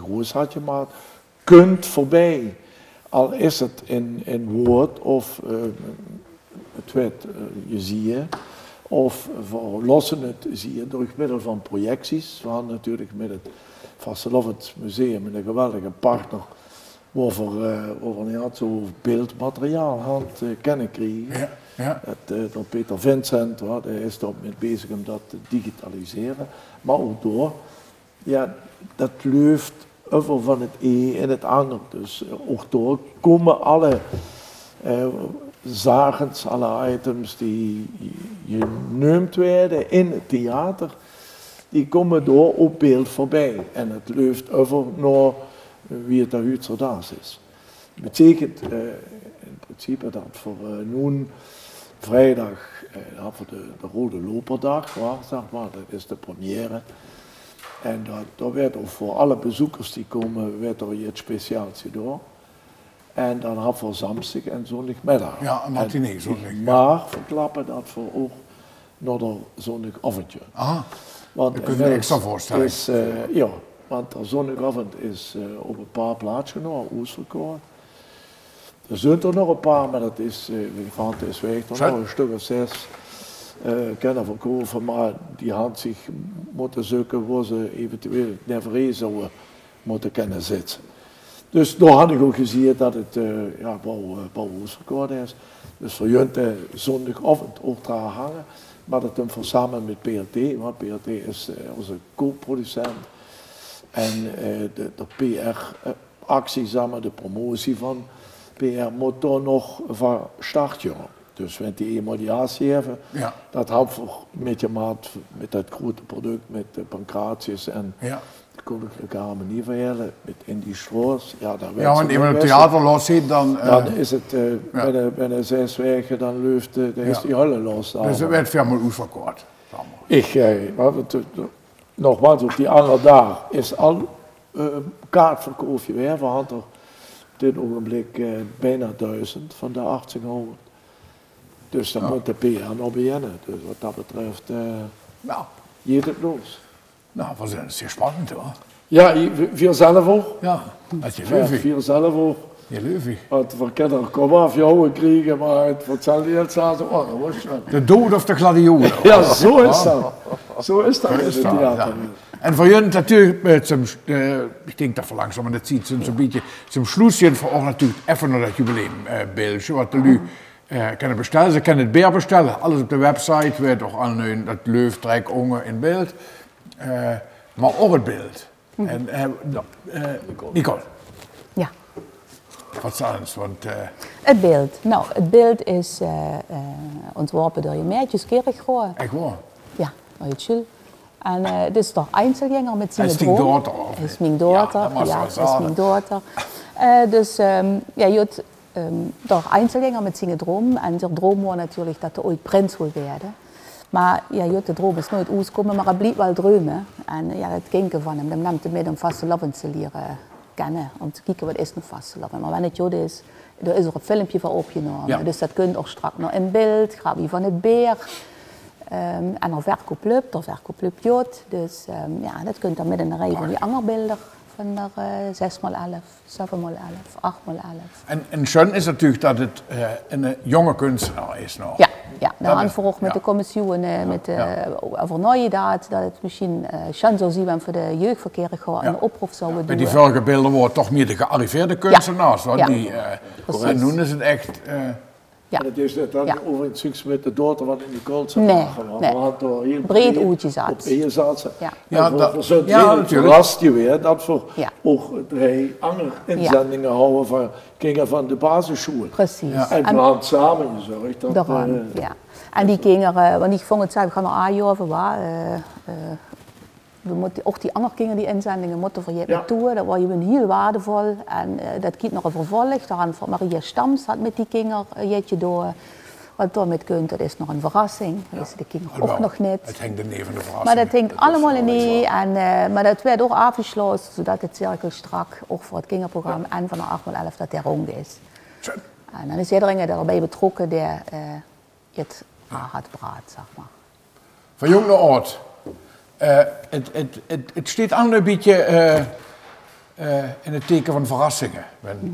groes had gemaakt, kunt voorbij. Al is het in woord of het werd je zie je, of we lossen het zie je door middel van projecties. We hadden natuurlijk met het Vastelovend Museum een geweldige partner over een zo beeldmateriaal had kennen krijgen. Door Peter Vincent, hij is daar mee bezig om dat te digitaliseren. Maar ook door, dat leuft over van het een en het ander. Dus ook door komen alle zagens, alle items die genoemd werden in het theater, die komen door op beeld voorbij. En het leuft over naar wie het daar zodanig is. Dat betekent in principe dat voor nu vrijdag hebben we de Rode Loperdag, zeg maar, dat is de première. En daar werd ook voor alle bezoekers die komen, werd er iets speciaals gedaan. En dan hebben we zondag en zondagmiddag. Ja, een matinee zondag. Maar verklappen dat we ook naar de zondagavondje. Aha, want dat kun je me extra voorstellen. Want de zondagavond is op een paar plaatsen genomen, Oesterkoor. Er zijn er nog een paar, maar dat is, het is weg, er nog een stuk of 6 kunnen verkopen, maar die had zich moeten zoeken waar ze eventueel never zouden moeten kunnen zitten. Dus daar had ik ook gezien dat het Oesterkoor is. Dus voor jullie zondagavond ook daar hangen, maar dat doen we samen met PRT, want PRT is onze co-producent. En de PR-actie, samen de promotie van PR, moet daar nog van start gaan. Dus we die mediatie hebben, dat hebben we met je maat, met dat grote product, met de Pancratius en de Koninklijke Harmonieverhalen, met Indy Schroers. Want als je het theater los ziet, dan is het binnen 6 weken, dan loopt is die hele los. Dus het werd veel meer uitverkocht. Nogmaals, op die andere dag is al kaartverkoop weer. We hadden er op dit ogenblik bijna 1000 van de 1800. Dus dan moet de PR nog beginnen. Dus wat dat betreft, gaat het los. Nou, dat is zeer spannend hoor. Ja, vier zelf ook. Ja, dat je leuk. Vier zelf ook. Je leuk. Want we kunnen kom af jou krijgen, maar het vertelt je het zo. De dood of de gladiolen. Ja, zo is dat. Zo is dat in het theater. En voor jullie natuurlijk, ik denk dat we langzaam dat ziet, zo'n beetje, zo'n sluisje voor ook natuurlijk even naar dat jubileumbeeldje, wat jullie kunnen bestellen. Ze kunnen het beer bestellen, alles op de website, werd ook aan dat leuf, trek, ongen in beeld. Maar ook het beeld. En, Nicole. Ja. Wat zijn het? Want, het beeld. Nou, het beeld is ontworpen door je meisjes Kerkgoor. Echt waar? Ja, door je Jules. En het is toch Einzelgänger met zijn droom. Hij is mijn dochter. Ja, dat is mijn dochter. Dus je hebt der Einzelgänger mit seinen Dromen. Und der Drom war natürlich, dass er ooit prins wil werden. Maar ja, de droom is nooit uitgekomen, maar hij bleef wel dromen. En ja, het ging van hem. Dan nam hij mee om vastelavond te leren kennen. Om te kijken wat is een vastelavond. Maar wanneer het is, er is er een filmpje van opgenomen. Ja. Dus dat kunt ook straks nog in beeld. Grabie van het beer. En er verkoopclub Jod. Dus ja, dat kunt dan met een rij van die angerbeelden. Van de 6x11, 7x11, 8x11. En schön is natuurlijk dat het een jonge kunstenaar is nog. Ja, daar hebben we ook met de commissie over nagedacht dat het misschien schön zou zijn voor de jeugdverkeer en de oproep zouden doen. Bij die vorige beelden wordt toch meer de gearriveerde kunstenaars. Ja. En nu is het echt... Ja. En het is net dan over het succes met de dochter wat in de kool zat. Nee, breed oertje zat. Ja, voor zo'n verrast je weer dat we ook drie andere inzendingen houden van kinderen van de basisschool. Precies. Ja. En we hadden samen gezorgd dat... ja. En die kinderen, want ik vond het zelf, we gaan er aanjoven, we moeten ook die andere kinderen die inzendingen moeten voor je naartoe. Dat was heel waardevol. En dat gaat nog een vervolg. Daaraan van Maria Stams had met die kinderen jeetje door. Wat daarmee kunt, dat is nog een verrassing. Dat is de kinderen ook nog niet. Het hangt er niet van de verrassing. Maar dat hangt allemaal in nee. Maar dat werd ook afgesloten, zodat het cirkel strak, ook voor het kinderprogramma en van de 8x11, dat der rond is. En dan is iedereen erbij betrokken die het had praat, zeg maar. Van jong naar oud. Het staat aan een beetje in het teken van verrassingen.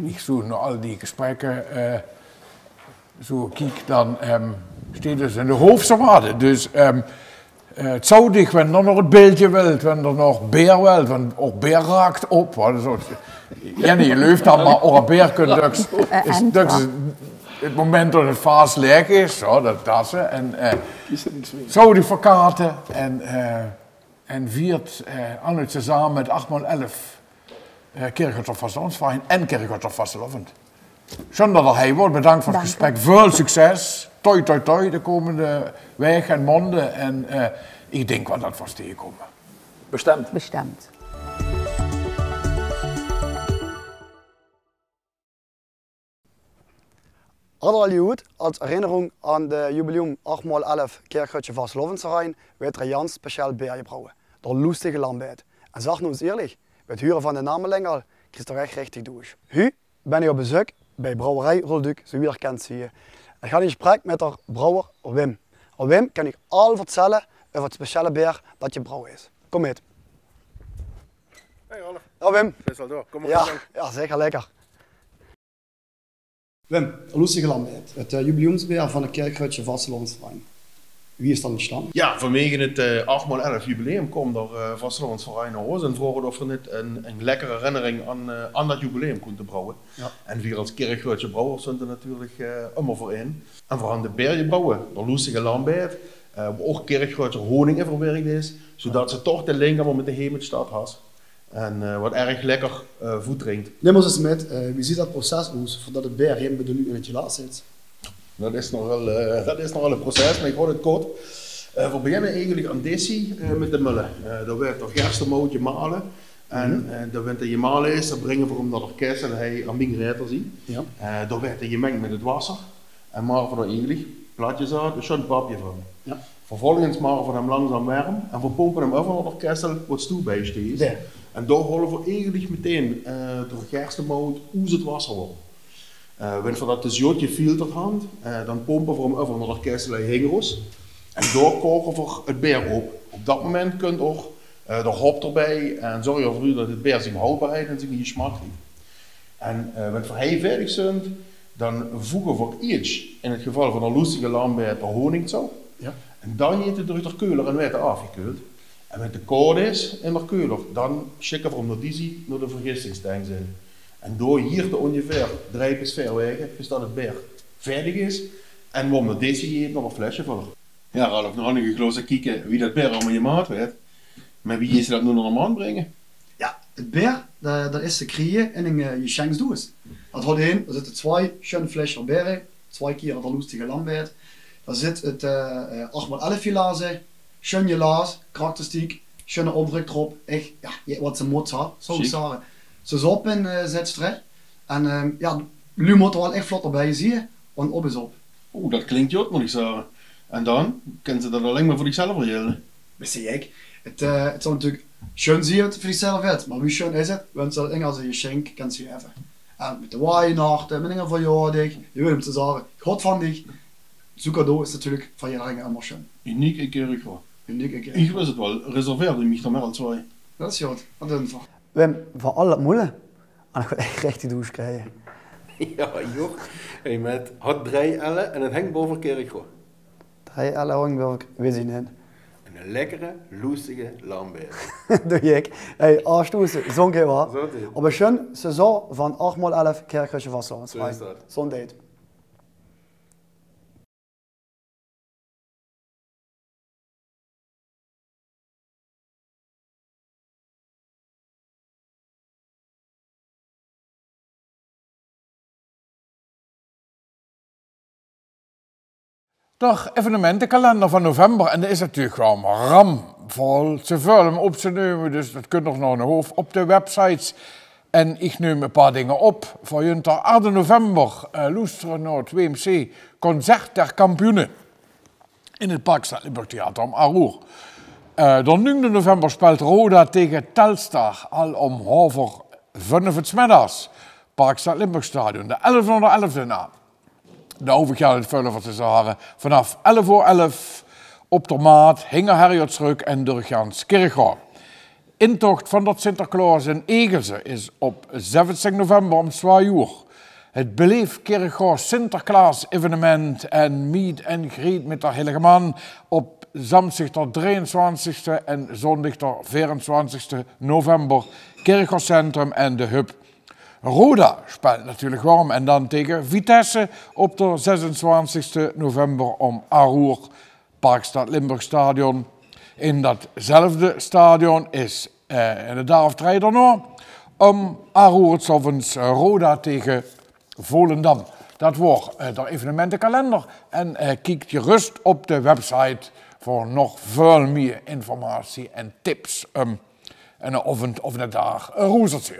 Ik zo naar al die gesprekken zo kijk, dan staat dus in de hoofdzaken. Dus het zou dich, wenn er nog het beeldje wilt, wenn er nog beer wilt, want ook beer raakt op. Je leeft dan, maar ook een beer kunt het moment dat het vaas leeg is, zo, dat tassen. En zou die verkaarten en viert altijd samen met 8x11 Kirchhofer Vastelandsverein en Kirchhofer Vastelavond. Schön dat hij wordt, bedankt voor het gesprek. Veel succes. Toi, toi, toi, de komende weken en maanden. En ik denk wel dat we tegenkomen. Bestemd. Bestemd. Radderaljoet, als herinnering aan de jubileum 8x11 Kirchhofer Vastelavondsverein werd er Jans speciaal beer gebrouwen. Door lustige lambeid. En zeg nou eens eerlijk, bij het huren van de namenlengel krijg je er echt richtig door. Nu ben ik op bezoek bij brouwerij Rolduc, zo wie kent zie je. Ik ga in gesprek met de brouwer Wim. Wim kan ik al vertellen over het speciale beer dat je brouwen is. Kom mee. Hey Rolf. Ja Wim. Is al door. Kom maar. Ja, zeker lekker. Wim, een lustige lambeid. Het jubileumsbeer van de Kirchhofer Vastelavondsverein. Wie is dan ontstaan? Ja, vanwege het 8x11 jubileum komt er Vastelavondsverein naar ons en vragen of we niet een lekkere herinnering aan dat jubileum kunnen brouwen. Ja. En we als Kirchhofer brouwers zijn er natuurlijk immer voor in. En we gaan de beer brouwen, de lustige lambeid, waar ook Kirchhofer honing in verwerkt is, zodat ze toch de link allemaal met de Hemelstad has. En wat erg lekker voet drinkt. Neem ons eens met, wie ziet dat proces uit voordat het beer helemaal bij de nu in het gelaat zit? Dat is nog wel een proces, maar ik hoor het kort. We beginnen eigenlijk aan deze met de mullen. Daar werd het gerstemout gemalen. En dan werd het gemalen is, dan brengen we hem naar de kist en hij aan mijn rijter zien. Ja. Daar werd het gemengd met het wasser. En maken we er eigenlijk platjes uit, dus een papje van. Ja. Vervolgens maken we hem langzaam warm en we pompen hem over naar de kessel wat stoel bij steeds. Ja. En daar halen we eigenlijk meteen door gerstemout uit het wasser worden. Wanneer we dat dus jotje filtert hand, dan pompen we hem over naar de kessel en hingers. En daar koken we het beer op. Op dat moment kunt ook de hop erbij en zorg ervoor dat het beer zijn houdbaarheid en zijn smaak heeft. En wanneer we heel verdig zijn, dan voegen we iets, in het geval van een lustige lambeid, de honing zo. Ja. En dan heet het door de keuler en werd afgekeuld. En met de koud is in de keuler, dan schikken we hem naar de vergistingstank zijn. En door hier te ongeveer 3 bis 4 weken, is dat het beer veilig is. En we hebben deze hier nog een flesje voor. Ja, Ralf, nou nog een gloze kijken wie dat beer allemaal je maat weet. Maar wie is dat nu naar de maand brengen? Ja, het beer, dat is te krijgen in je schenksdoos. Dat houdt in, er zitten 2 schöne flesjes beer, 2 keer de lustige lambeid. Daar zit het 8x11 glazen, schön glas, karakteristiek, schöne opdruk erop. Echt, ja, wat ze moet had, zou ik zeggen. Ze op in zet terecht. En ja, Nu moet er wel echt vlot bij zien, en op is op. Oeh, dat klinkt goed, moet ik zeggen. En dan? Kunnen ze dat alleen maar voor zichzelf regelen? Dat zie ik. Het zal natuurlijk schön zien voor zichzelf uit, maar hoe schön is het? Want ze dingen als je schenk kan ze even. En met de Weihnachten, met dingen van verjaardag, je weet hem te zeggen, God van dich. Zo'n cadeau is natuurlijk van iedereen helemaal schön. Uniek Kerigro. Uniek Kerigro. Ik wist het wel, reserveerde mich da meer als twee. Dat is goed, wat doen we? We hebben van alle moeilijk. En ik wil echt recht douche krijgen. Ja, joh. Hey, met had 3 ellen en het hangt boven Kerigro. 3 ellen hangt boven, weet je niet. Een lekkere, loestige lambeer. Doe ik. Hey, aanstoßen, zo'n keer wat. Op een schön seizoen van 8x11 Kerkhoffsche Vastelovend. Zo is dat. Zo'n date. De evenementenkalender van november, en dat is natuurlijk gewoon ramvol. Ze vullen op te nemen, dus dat kunt nog naar een hoofd op de websites. En ik neem een paar dingen op voor jullie. 8 november luisteren naar het WMC Concert der Kampioenen in het Parkstad Limburg om Aroer. De 9 november speelt Roda tegen Telstar al om 4:30 middags. Parkstad Limburg Stadion, de 11e na. De overgaan het vullen van te zeggen. Vanaf 11:11 op de maat, Hinger Herjotsruk en doorgaans Kerkhoff. Intocht van dat Sinterklaas in Egelse is op 17 november om 2 uur. Het Beleef Kerkhoff Sinterklaas evenement en meet en greet met de Heilige Man op zaterdag de 23e en zondag de 24e november. Kerkhoff Centrum en de Hub. Roda speelt natuurlijk warm en dan tegen Vitesse op de 26 november om Aroer, Parkstad Limburg Stadion. In datzelfde stadion is in de dag of 3 daarna om Aroer s'avonds Roda tegen Volendam. Dat wordt de evenementenkalender en kijk gerust op de website voor nog veel meer informatie en tips en of de dag roezert.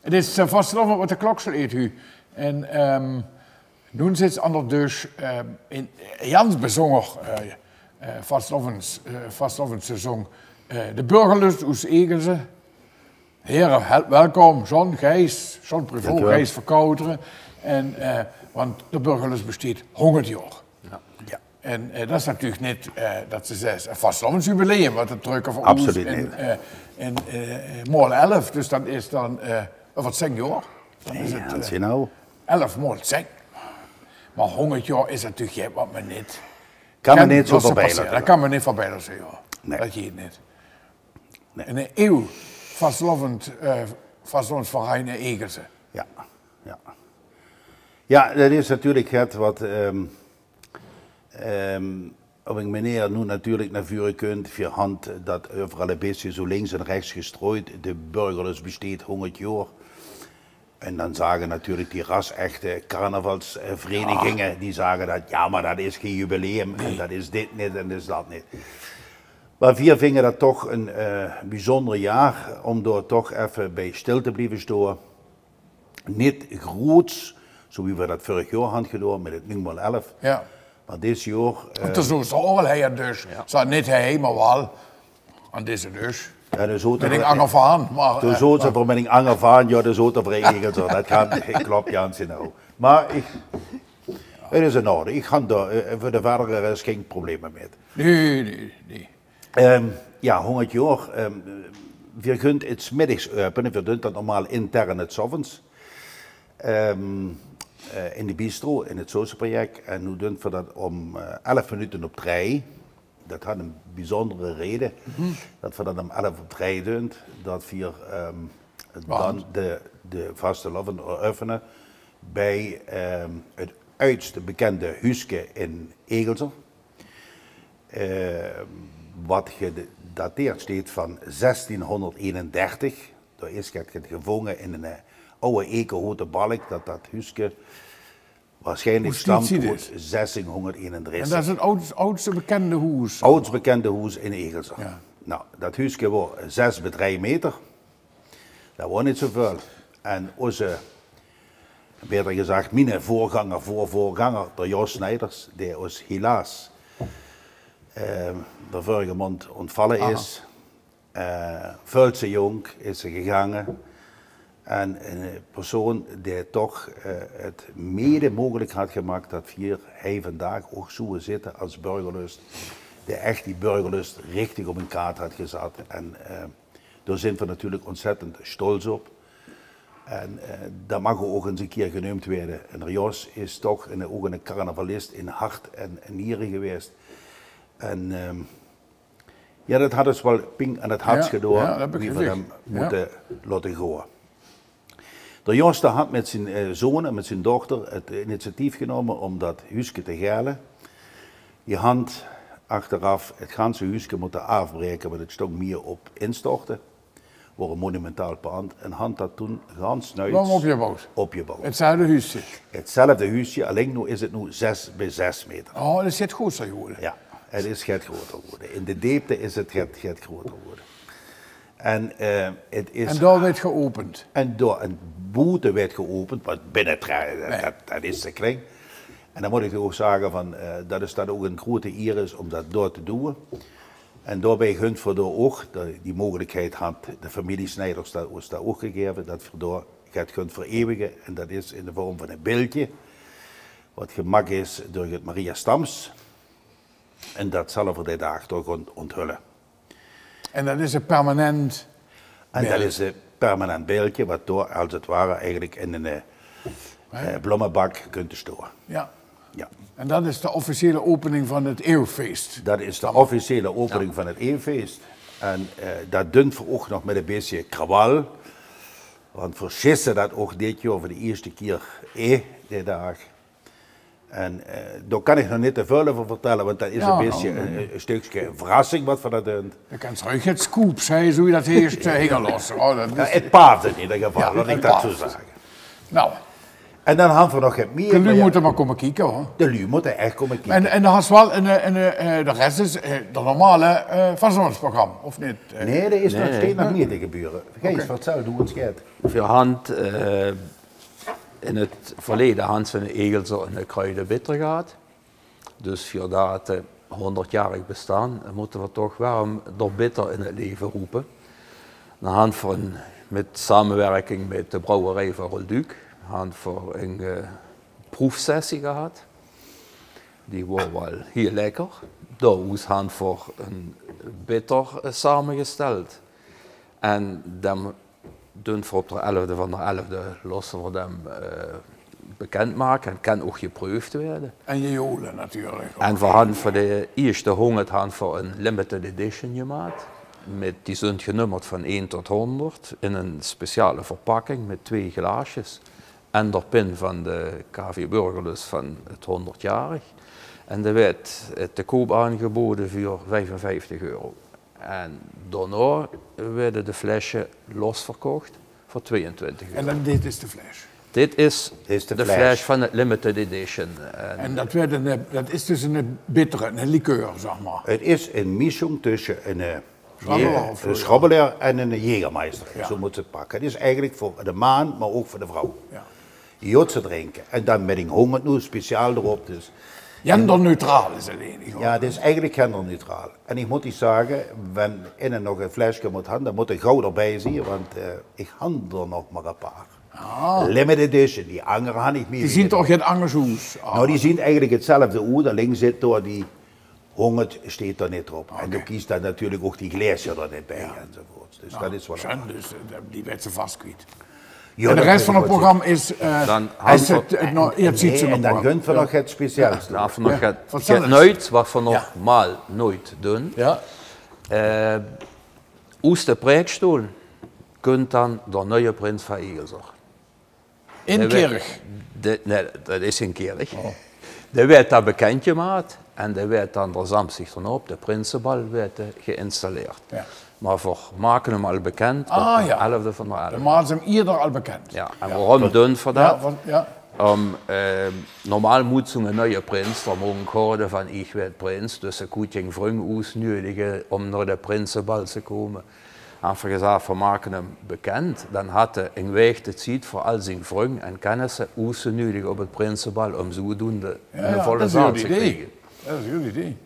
Het is vastelovend wat de klok zal eten. En nu zit het dus in Jans bezongen vastelovendseizoen. De burgerlust uit Egelse. Heren, welkom. John, Gijs, John Privot, Gijs Verkouteren. En, want de burgerlust bestaat 100 jaar. Ja. Ja. En dat is natuurlijk niet, dat ze zeggen, een vastelovensjubileum, wat het drukken voor ons. Absoluut niet. En morgen 11, dus dat is dan... wat zeg je hoor? Dan is het 11 maal 10. Maar 100 jaar is natuurlijk wat me niet... Kan me niet zo voorbij laten. Dat kan me niet voorbij laten, ja. Nee. Dat gaat niet. Nee. In een eeuw vastelovensverein in Egelse. Ja, ja. Ja, dat is natuurlijk het wat... Op een manier nu natuurlijk naar voren kunt, via hand dat overal een beetje zo links en rechts gestrooid, de burgerlust bestaat 100 jaar. En dan zagen natuurlijk die ras-echte carnavalsverenigingen, die zagen dat ja, maar dat is geen jubileum en dat is dit niet en dat is dat niet. Maar we vingen dat toch een bijzonder jaar om door toch even bij stil te blijven staan. Niet groots, zoals we dat vorig jaar hadden gedaan met het nummer 11. Ja. Maar dit jaar... Het is zo al hij dus. Ja. Zo niet hij, maar wel. En deze dus. Ja, dus met een anger van. Toen zo ze voor met een anger van, ja, dus ook de vereniging. Dat kan, klopt ja, nou. Maar het is in orde. Ik ga daar, voor de verdere is geen problemen met. Nee. Ja, 100 jaar. We kunnen het 's middags openen, we doen dat normaal intern het 's avonds. In de bistro, in het Sosa-project. En nu doen we dat om 11 minuten op 3. Dat had een bijzondere reden. Dat we dat om 11 op 3 doen. Dat we dan de vastelovend openen bij het oudste bekende huisje in Egelse. Wat gedateerd staat van 1631. Daar is het gevonden in een oude ekenhouten balk, dat huisje waarschijnlijk stamt uit 1631. En dat is het oudste bekende huis? Oudste bekende huis in Egelse. Ja. Nou, dat huisje was 6 bij 3 meter. Dat was niet zoveel. En onze, beter gezegd, mijn voorganger, de Jos Snijders, die ons helaas de vorige maand ontvallen is. Veel te jong is ze gegaan. En een persoon die toch het mede mogelijk had gemaakt dat hij vandaag ook zo zitten als burgerlust. Die echt die burgerlust richtig op een kaart had gezet. En daar zijn we natuurlijk ontzettend stolz op. En dat mag ook eens een keer genoemd worden. En Jos is toch ook een carnavalist in hart en nieren geweest. En ja, dat had ons wel ping aan het hart gedaan, wie we hem moeten laten gaan. De Jos had met zijn zoon en met zijn dochter het initiatief genomen om dat huisje te gelen. Je hand achteraf het ganse huisje moeten afbreken, want het stond meer op instorten. Voor een monumentaal pand. En hand dat toen gans nuits opgebouwd. Hetzelfde huisje? Hetzelfde huisje, alleen nu is het nu 6 bij 6 meter. Oh, dat is het groter geworden? Ja, het is het groter geworden. In de diepte is het groter geworden. En, het is, en daar werd geopend? En door een boete werd geopend, want binnen dat is de kring. En dan moet ik ook zeggen van, dat is dat ook een grote eer is om dat door te doen. En daarbij gunt voor door ook, die mogelijkheid had de familie Snijders ons daar ook gegeven, dat we door het kunt vereeuwigen. En dat is in de vorm van een beeldje, wat gemaakt is door het Maria Stams. En dat zal voor die dag toch onthullen. En dat is een permanent beeld? En dat is een permanent beeldje, wat door als het ware eigenlijk in een bloemenbak kunt storen. Ja. Ja. En dat is de officiële opening van het eeuwfeest? Dat is de officiële opening van het eeuwfeest. En dat dunt voor ook nog met een beetje krawal. Want verschissen dat ook dit jaar voor de eerste keer die dag. En daar kan ik nog niet te veel over vertellen, want dat is een beetje een stukje verrassing wat we dat doen. Je kan terug het scoop, zei zo dat eerst hingen los. Het paard in ieder geval, laat ik dat zo zeggen. Nou. En dan hadden we nog het meer. De lui moeten maar komen kijken hoor. De lui moeten echt komen kijken. En dan had wel de rest is de normale vastlandsprogramma, of niet? Nee, er is nog steeds nog meer te gebeuren. Vergeet wat zou doen het gaat. Voor hand in het verleden had ze een egel en een kruidenbitter gehad. Dus voor dat 100-jarig bestaan moeten we toch waarom door bitter in het leven roepen. Dan hadden we met samenwerking met de brouwerij van Rolduc hadden we een proefsessie gehad. Die was wel heel lekker. Daar hadden we een bitter samengesteld. En dan doen we op de 11e van de 11e lossen we hem bekendmaken en kan ook geproefd worden. En je jolen natuurlijk. En we hadden voor de eerste 100 hadden we een limited edition gemaakt. Die zijn genummerd van 1 tot 100 in een speciale verpakking met 2 glaasjes. En de pin van de KV Burgerlust van het 100-jarig. En dat werd te koop aangeboden voor €55. En daarna werden de flesjes losverkocht voor €22. En dan dit is de fles? Dit is de fles van het limited edition. En dat is dus een bittere, een liqueur, zeg maar? Het is een mischung tussen een schrabbelaar en een Jägermeister. Ja. Zo moet je het pakken. Het is eigenlijk voor de man, maar ook voor de vrouw. Ja. Jotse drinken. En dan met een honger nu speciaal erop. Dus. Genderneutraal is alleen. Ja, het is eigenlijk genderneutraal. En ik moet je zeggen, wenn innen nog een flesje moet hebben, dan moet ik gauw erbij zien, want ik handel er nog maar een paar. Ah. Limited edition, die andere had ik meer. Die zien toch geen Angershoes? Ah. Nou, die zien eigenlijk hetzelfde uit. Daar links zit door die 100 steht er niet op. Okay. En dan kiest daar natuurlijk ook die glaasje er niet bij enzovoort. Dus dat is wat. Dus die werd ze vast kwijt. Ja, en de rest van het programma is en dan kunt we nog het speciaalste. Dan nog het nooit, wat we normaal nooit doen. Ja. Uit de preekstoel kunt dan de nieuwe prins van Egelzorg. In Kerk? Nee, dat is in Kerk. Oh. Dat werd daar bekend gemaakt en dat werd dan de Samstag op de Prinsenbal werd geïnstalleerd. Ja. Maar we maken hem al bekend op de 11e van de 11e. Dan maken ze hem eerder al bekend. Ja, en waarom doen we dat? Normaal moet zo'n nieuwe prins er morgen horen van ik werd prins, dus ik moet geen vriend uitnodigen om naar de Prinsenbal te komen. En we gezegd, we maken hem bekend. Dan had hij een week de tijd voor al zijn vrienden en kennissen uitgenodigd op het Prinsenbal om zodoende een volle zaal te krijgen. Dat is een goed idee.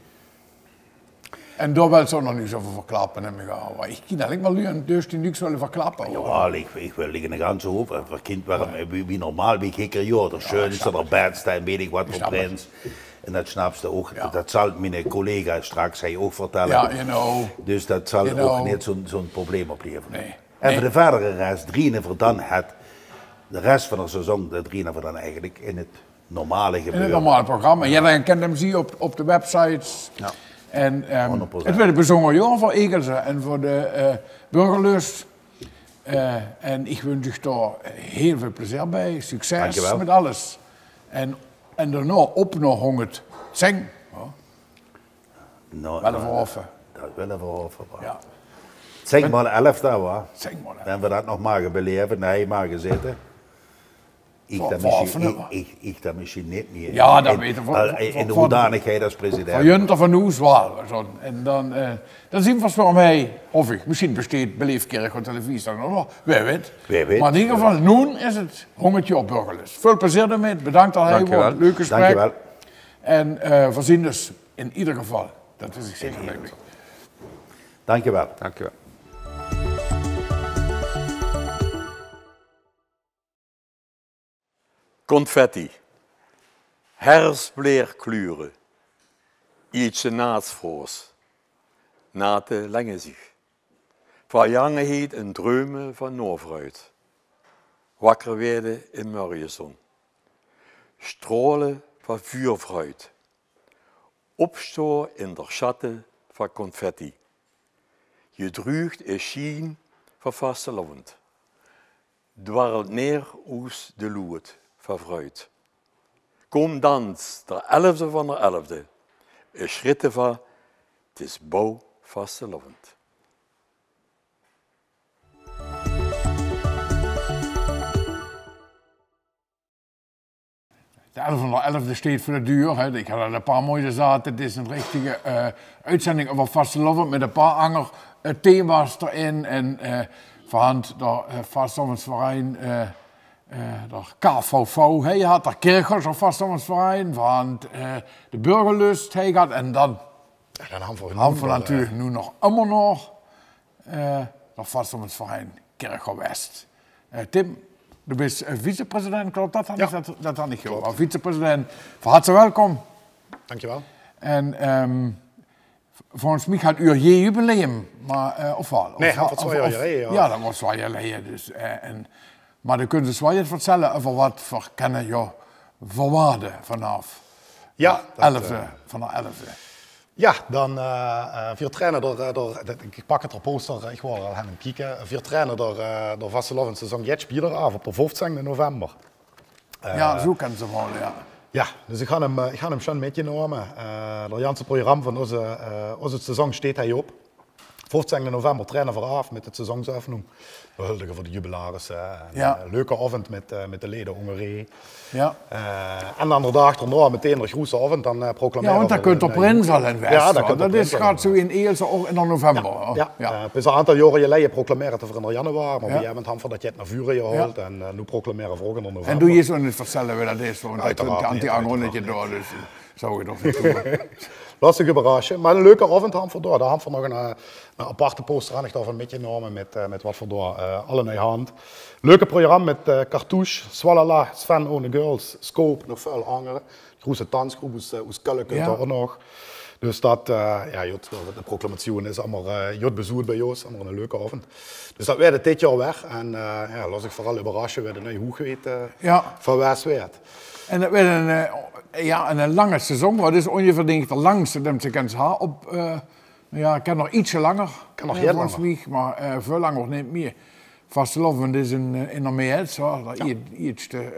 En daar wil ze nog niet zoveel verklappen. Maar ik kan eigenlijk wel nu een deus die niks willen verklappen. Ja, ik wil liggen ganz over. Voor kind wie normaal, wie kikker, ja, de schönste, de beste, weet ik wat voor prins. En dat snap je ook. Ja. Dat zal mijn collega straks ook vertellen. Ja, you know. Dus dat zal ook niet zo'n probleem opleveren. Nee. En voor de verdere rest, drieën we dan de rest van het seizoen, dat drieën we dan eigenlijk in het normale gebeuren. In het normale programma. Ja, dan kent hem zien op de websites. Ja. En het werd een bijzonder jaar voor Egelze en voor de burgerlust. En ik wens je daar heel veel plezier bij, succes met alles. En daarna op nog hongert zing. Nou, wel even hoffen. Dat willen we hoffen. Ja. Zeg maar 11 daar hoor. Zeg maar. En we dat nog mogen beleven, nee, mogen zitten. Ik dat misschien niet meer. Ja, dat weten we. In de hoedanigheid als president. Van Junter van Oes wel. En dan zien we voor mij, of ik, misschien besteedt Beleefdkerk op televisie dan nog. Wie weet. Maar in ieder geval, nu is het hongertje op burgerlust. Veel plezier ermee. Bedankt dat hij wordt. Leuk gesprek. Dankjewel. En we zien dus in ieder geval. Dat is ik zeker blij mee. Dankjewel. Dankjewel. Confetti, hersbleerkleuren, ietsje naatsvoors, nate lengen zich, verjangenheid en dreumen van Noorvruit, wakker werden in morgenzon, stralen van vuurvruit, opstoor in der schatten van confetti, gedruigt een schien van vastelovend, dwarrelt neer oes de loet. Vervruid. Kom dans, de 11e van de 11e. Een schritten van, het is bouw vastelovend. De 11e van de 11e steekt voor de duur. Hè. Ik had er een paar mooie zaten. Het is een richtige uitzending over vastelovend met een paar ander thema's erin. En verhand door Vastelovendsverein. De KVV, hij had de Kerkers of Vastelovendsverein, van de Burgerlust, hij had en dan hebben we natuurlijk nu nog allemaal nog de Vastelovendsverein Kerker West. Tim, du bent vicepresident, klopt dat? Ja. Dat had ik gehoord. Maar vicepresident, van harte welkom. Dankjewel. En volgens mij gaat u je jubileum, maar of wel? Nee, dat was 2 jaar geleden. Ja, dat was 2 jaar geleden. Dus, maar dan kunnen ze wel iets vertellen over wat voor kennen je voorwaarden vanaf ja, de 11e van de 11e. Ja, dan vier trainen door ik pak het er poster, ik wil al gaan kijken. Vier trainen door Vastelovend seizoen jetzt spelen af op de 15 november. Ja, zo kennen ze wel, ja. Ja, dus ik ga hem schon metgenomen. Het ganze programma van onze seizoen staat hij op. 15 november trainen we af met het seizoensöffnung. We huldigen voor de jubilarissen. Ja. Een leuke avond met de leden Hongarije. Ja. En dan de dag erna meteen de grote avond, dan proclameren we... Ja, want dat kunt op Prinsen in West. Ja, dat gaat zo in Eelse ook in november. Ja. Bis een aantal jaren geleden proclameren we in januari, maar we hebben het dat je het naar vuren gehaald en nu proclameren we ook in november. En doe je zo niet vertellen wie dat is, want dat kunt anti-angonnetje door, dus zou je nog niet doen. Lastig überraschen, maar een leuke avond hebben we door. Daar hebben we nog een aparte poster aan, ik daarvan metgenomen met wat we door allen in hand. Leuke programma met Cartouche, Swalala, Sven Ohne Girls, Scope, nog veel anderen. Grote dansgroep uit Köln ook nog. Dus dat, de proclamatie is allemaal jod bezoek bij ons, allemaal een leuke avond. Dus dat werd dit jaar weg en laat ik vooral überraschen wie de nieuwe hoogheid van West werd. En dat werd een lange seizoen, maar dus ongeveer denk ik de langste dat ze kent op. Ik kan nog ietsje langer. Kan nog heel langer. Mij, maar veel langer nog niet meer. Vastelovend is in de maart, dat iets de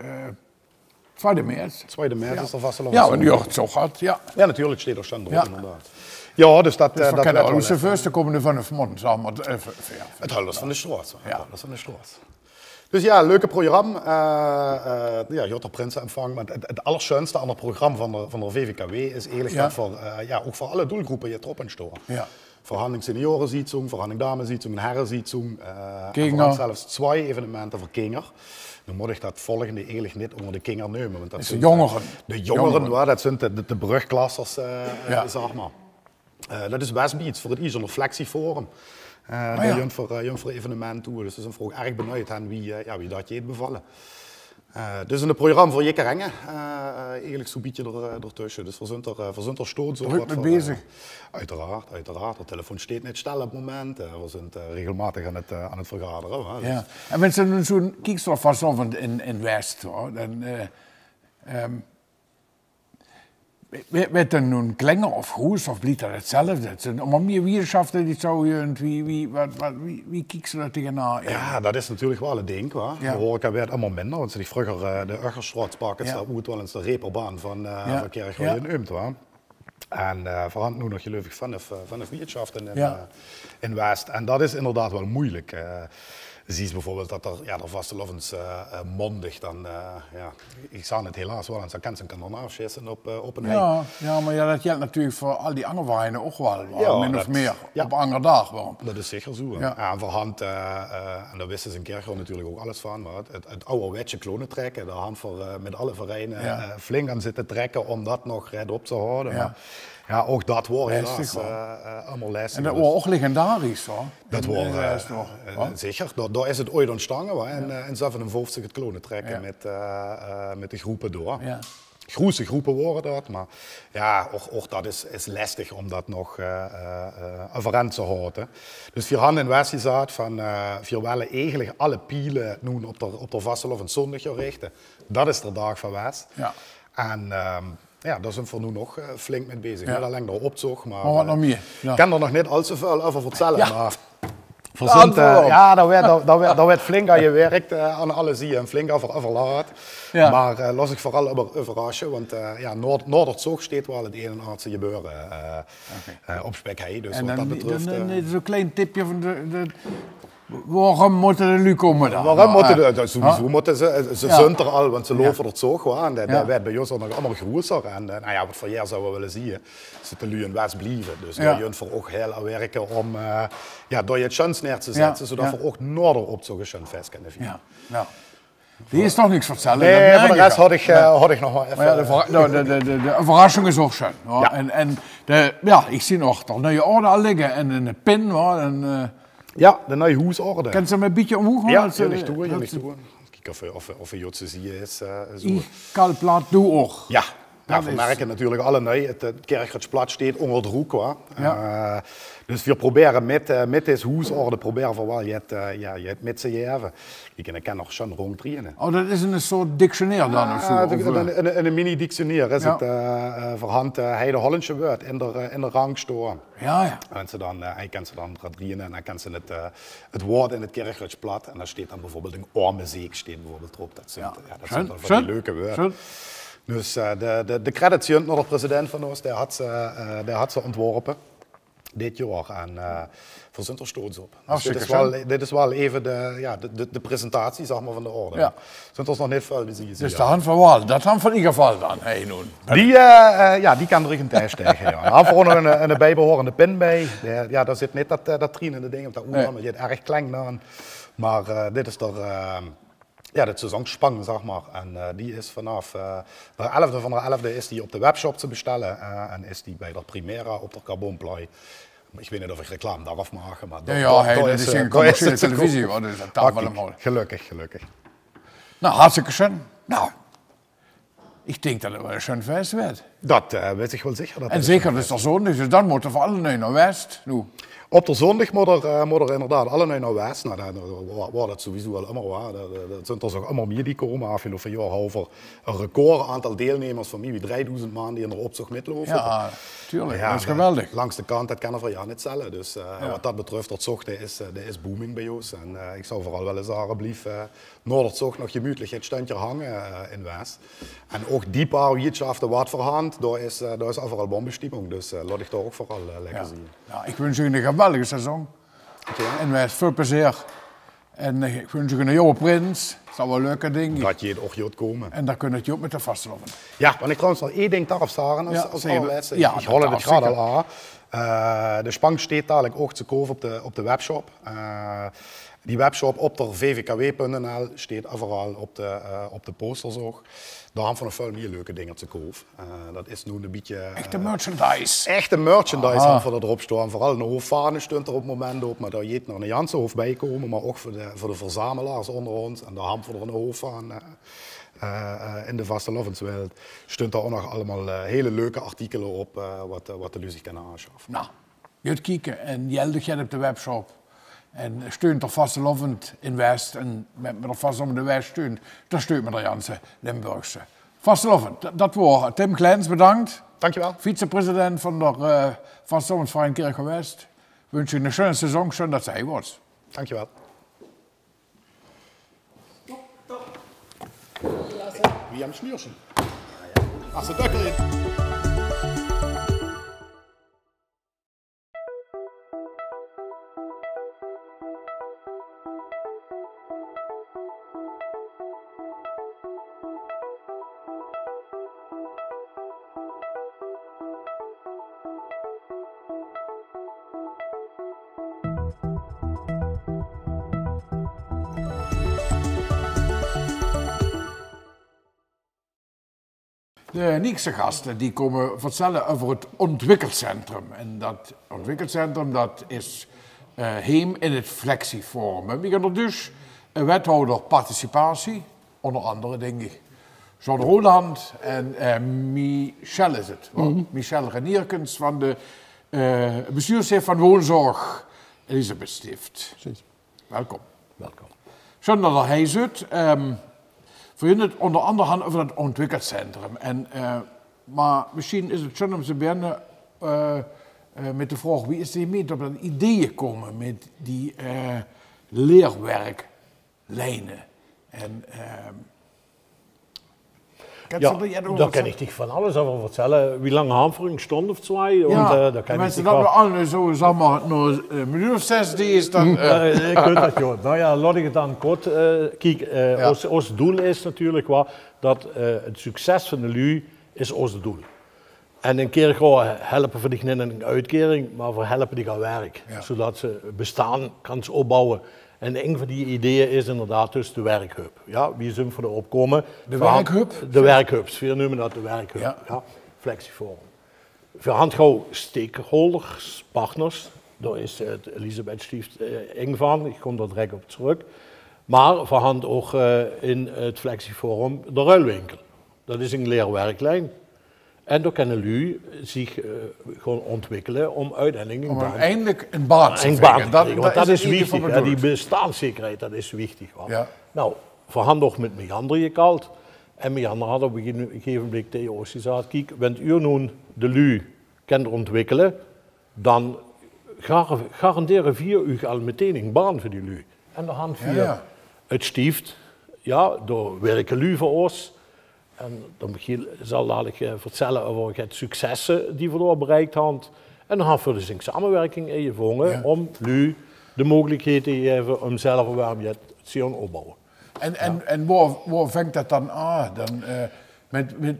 2 maart. 2 maart is er Vastelovend. Ja, maar nu het zo gaat, ja. Ja, natuurlijk staat er schon erop, inderdaad. Ja, dus dat we kennen onze eerste komende van de maand samen. Het Hulders van de Straat. Ja. Dat van de Straat. Dus ja, leuke programma. Jotter Prinsen empvang. Maar het allerschönste aan het programma van de VVKW is eigenlijk dat ook voor alle doelgroepen je erop in storen. Ja. Verhandling Seniorensitzung, Verhandling Damensitzung, Herrensitzung. Kinder. Zelfs 2 evenementen voor Kinder. Dan moet ik dat volgende eigenlijk niet onder de Kinder nemen. Want dat zijn de jongeren. De jongeren, dat zijn de brugklassers, zeg maar. Dat is best iets voor het IJzerner Flexieforum. Dat voor evenementen toe. Dus dat is een vraag erg benieuwd aan wie dat je het bevallen. Dus in het programma voor Jekkerengen, eigenlijk zo'n beetje ertussen. Dus we zijn er stoot zo druk mee bezig. Uiteraard. De telefoon staat niet stil op het moment. We zijn regelmatig aan het vergaderen. Dus. Ja. En mensen doen zo'n kiekstof vanavond in West, hoor. Dan, werd er nun kleiner of groß of blieb dat hetzelfde? Het zijn allemaal meer wetenschappen die zo wie kijken ze daar tegenaan? Ja, dat is natuurlijk wel een ding. Ja. De horeca werd allemaal minder, want ze die vroeger de Uggerstraat pakken, dat moet wel eens de reperbaan van Kerkhoorn in Umt. En verandert nu nog gelukkig van de wetenschap in West. En dat is inderdaad wel moeilijk. Zie je bijvoorbeeld dat er vastelovens mondig dan, ik zag het helaas wel, en ze kan ernaar afschissen op een hei. Ja, maar dat geldt natuurlijk voor al die andere wijnen ook wel, min of meer, op een andere dag wel. Dat is zeker zo. Ja. En voorhand, en daar wisten ze in Kerkhoorn natuurlijk ook alles van, maar het ouderwetse klonen trekken, daar gaan we met alle vereinen flink aan zitten trekken om dat nog rechtop te houden. Ja. Maar, ja, ook dat wordt helaas allemaal lastig. En dat wordt ook legendarisch, hoor. Dat wordt zeker. Daar is het ooit ontstaan en 57 het klonen trekken met de groepen door. Ja. Grote groepen worden dat, maar ja, ook dat is lastig om dat nog overeind te houden. Dus we hadden in West gezegd van we willen eigenlijk alle pielen nu op de vastelof en zondag richten. Dat is de dag van West. Ja. En daar zijn we nu nog flink mee bezig. Niet alleen de optocht, maar wat nog meer? Ik kan er nog niet al zoveel over vertellen. Ja. Maar daar werd flink aan gewerkt aan alle zie en flink overlaat. Ja. Maar las ik vooral overraschen, want Noorderzog staat wel het een en ander gebeuren op Spekhei. Dus en wat dat betreft. Zo'n klein tipje van de waarom moeten er nu komen dan? Waarom moeten er? Sowieso moeten ze zijn er al, want ze lopen er zo gewoon. En dat werd bij ons nog allemaal groter. En wat voor jaar zouden we willen zien, is dat de lui in West blijven. Dus daar je voor ook heel aan werken om door je chance neer te zetten, zodat we ook Noorder op zo'n vest kunnen vieren. Ja. Die is toch niks vertellen. Nee, voor de rest had ik nog wel even. De verrassing is ook schön. Ja. En ik zie nog de nieuwe orde al liggen en een pin. Ja, de nieuwe huisorde. Kan ze me een beetje omhoog? Ja, jullie toe. Kijk of je Jotse zie is. Ik kalplaat doe ook. Ja. Ja, we merken natuurlijk alle nee, het Kerkhoornsplat staat onder druk. Dus we proberen met deze huisorde proberen we wel je het met ze hebben. Ik kan nog zo'n rond trainen. Oh, dat is een soort dictionair dan of zo? Een mini-dictionair is het voorhand Heide Hollandse woord in de rang staan. Ja. En hij kan ze dan trainen en dan kan ze het woord in het Kerkhoornsplat en daar staat dan bijvoorbeeld een ormezeek staat bijvoorbeeld erop. Dat zijn dan van die leuke woorden. Dus de credits naar de president van ons, die had ze ontworpen dit jaar en we zijn er stoot op. Dus dit is wel even de presentatie zeg maar, van de orde. Ja. Zijn er nog niet veel te zien. Dus de hand van Wal, dat hand van in ieder geval dan. Hey, die kan er een tijd stijgen. Ja. Daar hebben we nog een bijbehorende pin bij. Daar zit niet dat trainende ding op dat oer, maar je hebt erg klein aan. Maar dit is er. Dat seizoenspang, zeg maar. En die is vanaf de 11e van de 11e is die op de webshop te bestellen. En is die bij de Primera op de carbonplay. Ik weet niet of ik reclame daaraf mag, maar dat is geen commerciële televisie, hoor. Dus dat wel hem hoor. Gelukkig. Nou, hartstikke schön. Nou, ik denk dat het wel een schön feest werd. Dat weet ik wel zeker. En zeker, dus zondag, dus dan moeten we alle nu naar West. Nu. Op de zondag moet er inderdaad alle naar West. Nou, waar dat sowieso wel allemaal waar. Dat zijn er ook allemaal meer die komen. Af en toe over een record aantal deelnemers van wie 3000 man die in de optocht metlopen. Ja, tuurlijk. Dat is geweldig. Langs de kant, dat kan er voor jou niet zellen. Dus wat dat betreft, dat zocht is booming bij ons. En ik zou vooral wel eens zeggen, blijf Noorderzocht nog gemütlich het standje hangen in West. En ook die paar weetschaften wat voorhand, daar is overal bombestimmung. Dus laat ik daar ook vooral lekker zien. Ja, ik wens u een geweldige seizoen. En West, veel plezier. En ik wens je een jonge prins. Dat is wel een leuke ding. Dat je het ook gaat komen. En dan kun je het ook met de vastelovend. Ja, want ik trouwens nog één ding daarop zeggen als allerlaatste. Ja, ik hol het gerade al aan. De spank staat dadelijk ook te koop op de webshop. Die webshop op de vvkw.nl staat overal op de posters ook. Daar hebben we nog veel meer leuke dingen te koop. Dat is nu een beetje... Echte merchandise. Echte merchandise hebben we erop staan. Vooral een hoofdvanen stond er op het moment op, maar daar gaat nog een Jansen hoofd bij komen. Maar ook voor de verzamelaars onder ons. En daar hebben we er een hoofdvaan in de vastelovenswereld. Stond daar ook nog allemaal hele leuke artikelen op wat de zich kunnen aanschaffen. Nou, je kijken en jeldig je op de webshop. En steunt er vastelovend in West en met er vastelovend in West steunt, dan steunt me de Jansen Limburgse. Vastelovend, dat was Tim Kleins, bedankt. Dankjewel. Vicepresident van de Vastelovendsverein Kirche West. Wens je een schöne seizoen, schön dat zij wordt. Dankjewel. Wie am Schnürchen? Ach, so Döckel. De nieuwste gasten die komen vertellen over het ontwikkelcentrum. En dat ontwikkelcentrum dat is heem in het Flexieforum. We gaan er dus een wethouder participatie, onder andere denk ik. John Roland en Michel is het. Michel Renierkens van de bestuurschef van Woonzorg Elisabeth Stift. Welkom. Welkom. Schön dat hij zit. We hebben het onder andere gaan over het ontwikkelcentrum. Maar misschien is het schon om te beginnen met de vraag, wie is die mee op dat ideeën komen met die leerwerklijnen? Ja, daar kan ik dich van alles over vertellen. Wie lange hebben we een stond of twee? Ja, mensen dat we alle zo samen nog een minuut of 6 die is dan... Ik weet dat goed. Nou ja, laat ik het dan kort. Kijk, ons doel is natuurlijk wel dat het succes van de lui is ons doel. En een keer gewoon helpen we die niet in een uitkering, maar we helpen die aan werk. Ja. Zodat ze bestaan kan opbouwen. En een van die ideeën is inderdaad dus de werkhub. Ja, wie zijn voor de opkomen? De werkhub? De werkhubs, we noemen dat de werkhub. Ja. Flexieforum. We hebben gauw stakeholders, partners. Daar is het Elisabeth Stieft een van, ik kom daar direct op terug. Maar we hebben ook in het Flexieforum de ruilwinkel. Dat is een leerwerklijn. En daar kunnen jullie zich gewoon ontwikkelen om uiteindelijk uiteindelijk een baan te krijgen. Want dat is wichtig. Ja, die bestaanszekerheid, dat is wichtig. Ja. Nou, we hebben nog met Meander gekald. En Meander had op een gegeven moment tegen ons gezegd, kijk, wanneer u nu de lui kunt ontwikkelen, dan garanderen u al meteen een baan voor die lui. En dan hebben we het Stieft, ja, daar werken lui voor ons. En dan zal dadelijk vertellen over het successen die we daar bereikt hebben. En dan hebben we dus een samenwerking ingevonden om nu de mogelijkheid te geven om zelf waar we het zien opbouwen. En waar vangt dat dan aan?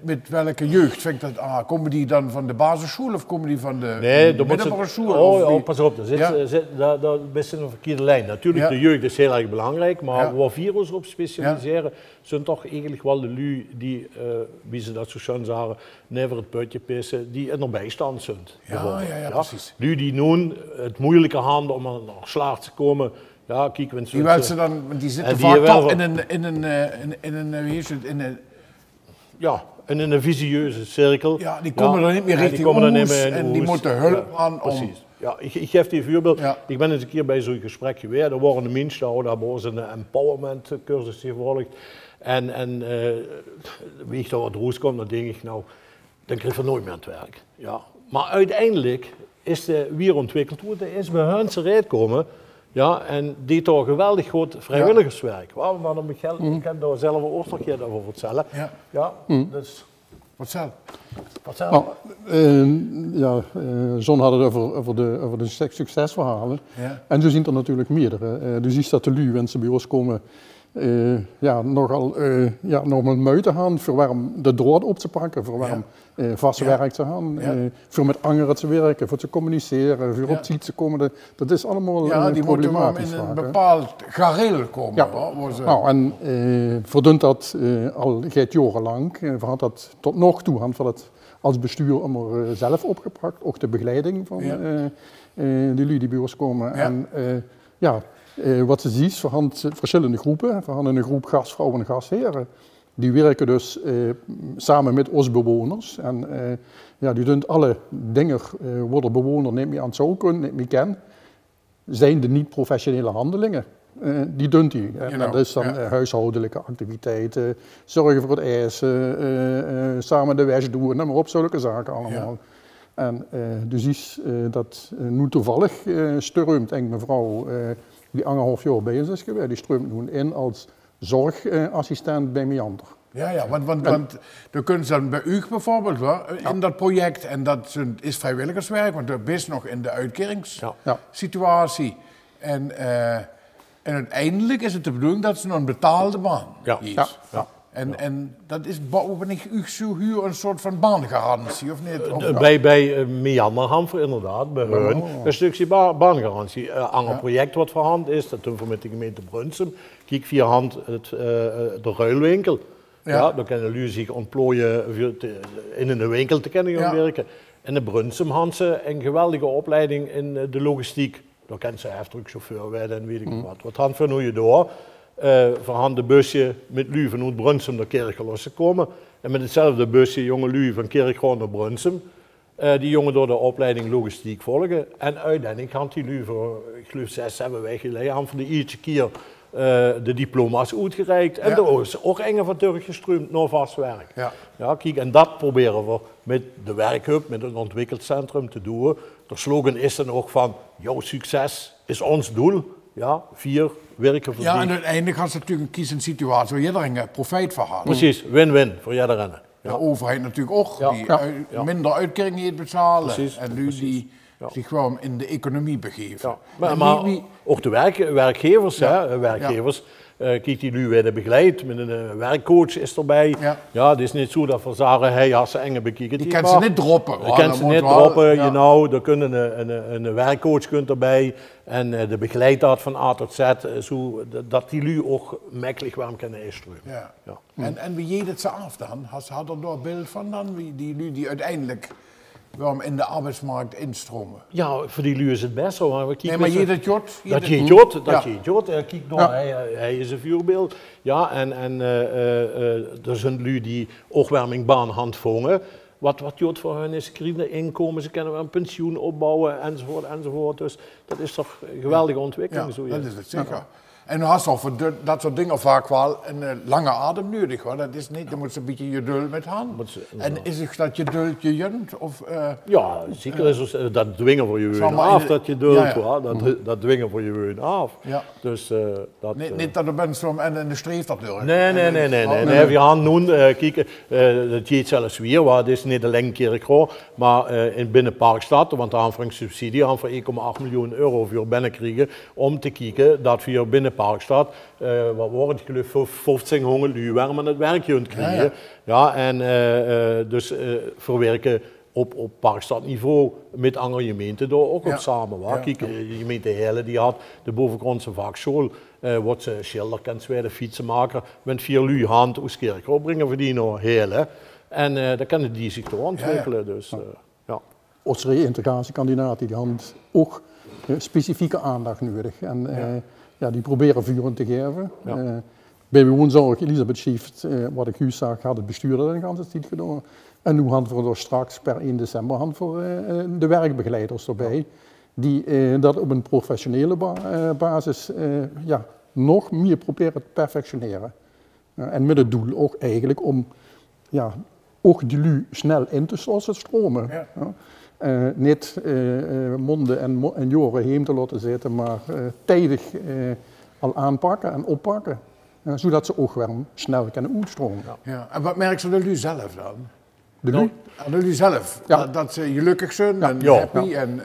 Met welke jeugd vangt dat aan? Komen die dan van de basisschool of komen die van de middelbare school? Oh, pas op, dat is een verkeerde lijn. Natuurlijk, de jeugd is heel erg belangrijk, maar waar we ons op specialiseren, zijn toch eigenlijk wel de lui die, wie ze dat zo schoon zeggen, never het putje pissen, die in de bijstand zijn. Ja, precies. Lui die nu het moeilijke handen om aan de slaag te komen. Ja, kijk, die zitten vaak toch in een ja, en in een visieuze cirkel. Ja, die komen er niet meer richting ons en die moeten hulp aan. Precies. Ja, ik geef je een voorbeeld. Ja. Ik ben eens een keer bij zo'n gesprek geweest. Er waren de mensen, daar hebben we een empowerment cursus gevolgd. En wie ik daar wat roes komt, dan denk ik, nou, dan krijg je nooit meer aan het werk. Ja. Maar uiteindelijk is de weer ontwikkeld worden, is bij hun terecht komen. Ja, en die toch geweldig goed vrijwilligerswerk. Maar dan ik kan daar zelf ook nog over vertellen. Ja. Dus Vertel. Nou, John had het over de succesverhalen. Ja. En zo zijn er natuurlijk meerdere. Je ziet dat de lui, wanneer ze bij ons komen, nog met muiten gaan, voor waarom de draad op te pakken, voor waarom vast werk te gaan, voor met anderen te werken, voor te communiceren, voor op tijd te komen. Dat is allemaal die problematisch. moeten in een bepaald gareel komen. Ja. Nou, en verdunt dat al gaat jarenlang. We hadden dat tot nog toe hadden we dat als bestuur allemaal zelf opgepakt, ook de begeleiding van die lui die bij ons komen. Ja. En wat ze ziet, we hebben verschillende groepen. We hebben een groep gastvrouwen en gastheren. Die werken dus samen met ons bewoners. En die doen alle dingen, waar de bewoner niet meer aan het zoeken, niet meer kent, zijn de niet-professionele handelingen. Die doen die. Dat is dan huishoudelijke activiteiten, zorgen voor het eten, samen de was doen, maar op zulke zaken allemaal. Ja. En dus is dat nu toevallig stroomt een mevrouw die 1,5 jaar bezig is geweest, die stroomt nu in als zorgassistent bij Meander. Ja, want dan kunnen ze dan bij u bijvoorbeeld in dat project, en dat is vrijwilligerswerk, want dat is nog in de uitkeringssituatie. En uiteindelijk is het de bedoeling dat ze een betaalde baan is. En dat is boven zo huur een soort van baangarantie, of niet? Bij Meander hebben we inderdaad, bij hun, een stukje baangarantie. Een ander project wat voorhand is, dat doen we met de gemeente Brunsum. Kijk via hand de ruilwinkel. Ja, dan kunnen jullie zich ontplooien in een winkel te kunnen gaan werken. En in Brunsum hebben ze een geweldige opleiding in de logistiek. Daar kennen ze heftruckchauffeur werden en weet ik wat. Wat gaan we nu door? Van de busje met lui vanuit Brunsum naar Kerkrade komen. En met hetzelfde busje jonge lui van Kerkrade naar Brunsum. Die jongen door de opleiding logistiek volgen. En uiteindelijk gaan die lui voor, ik geloof 6, 7 weken geleden, aan voor de ietsje keer de diploma's uitgereikt. En er is ook enge van teruggestroomd naar vast werk. Ja, kijk, en dat proberen we met de werkhub, met het ontwikkelcentrum te doen. De slogan is dan ook van, jouw succes is ons doel. Ja, 4 werken voor 3. Ja, en uiteindelijk gaan ze natuurlijk kiezen een situatie waar iedereen profijt van gaat. Precies, win-win voor iedereen. Ja. De overheid natuurlijk ook, die minder uitkering heeft betalen. Precies, en nu die zich gewoon in de economie begeven. Ja. Maar ook de werkgevers, werkgevers. Kijk, die nu werden begeleid met een werkcoach is erbij. Ja, het is niet zo dat we zeggen, hey, als ze enge bekijken. Die kan ze niet droppen. Die kan ze niet droppen, er kunnen een werkcoach erbij. En de begeleiding van A tot Z, zodat die lui ook makkelijk warm kunnen instrumen. Ja. En wie jeet het ze af dan? Had er daar beeld van dan? Die lui die uiteindelijk waarom in de arbeidsmarkt instromen? Ja, voor die lui is het best zo. Maar je dat jot? Dat je jot. Kijk nou, hij is een voorbeeld. Ja, en er zijn lui die opwarmingbaan handvangen. Wat jot voor hen is, ze krijgen inkomen, ze kunnen een pensioen opbouwen, enzovoort. Dus dat is toch een geweldige ontwikkeling. Ja, dat is het zeker. En dan had je voor dat soort dingen vaak wel een lange adem nodig. Hoor. Dat is niet, dan moet ze een beetje geduld met gaan. En is het dat je geduld je junt? Ja, zeker is dat dwingen voor je weun af, dat je geduld dat dwingen voor je weun af. Ja. Dus, niet dat de mensen en de streef dat doen. Nee, we gaan nu kijken, dat jeet zelfs weer, waar het is niet alleen Kerkrade, maar in binnen Parkstad, want daar hebben we een subsidie aan voor 1,8 miljoen euro voor binnenkrijgen, om te kijken dat we binnen Parkstad, wat wordt het geloof 1500 lui waar men het werk kunt krijgen. Dus verwerken op Parkstadniveau met andere gemeenten daar ook op samen. Kijk, de gemeente Heerlen die had de bovengrondse vakschool, wat ze schilder kent, de fietsenmaker, met 4 lui hand uit Kerkrade brengen voor die naar Heerlen. En dan kunnen die zich toch ontwikkelen. Dus, Onze reïntegratiekandidaten die hadden ook specifieke aandacht nodig. En, die proberen vuren te geven. Bij woonzorg Elisabeth Schieft, wat ik u zag, had het bestuur dat een ganse tijd gedaan. En nu hadden we er straks per 1 december de werkbegeleiders erbij. Die dat op een professionele basis nog meer proberen te perfectioneren. En met het doel ook eigenlijk om ook die lui snel in te stromen. Niet monden en joren heen te laten zitten, maar tijdig al aanpakken en oppakken. Zodat ze ook weer snel kunnen uitstromen. Ja. En wat merkt ze bij u zelf dan? Aan jullie zelf, dat ze gelukkig zijn en happy. En,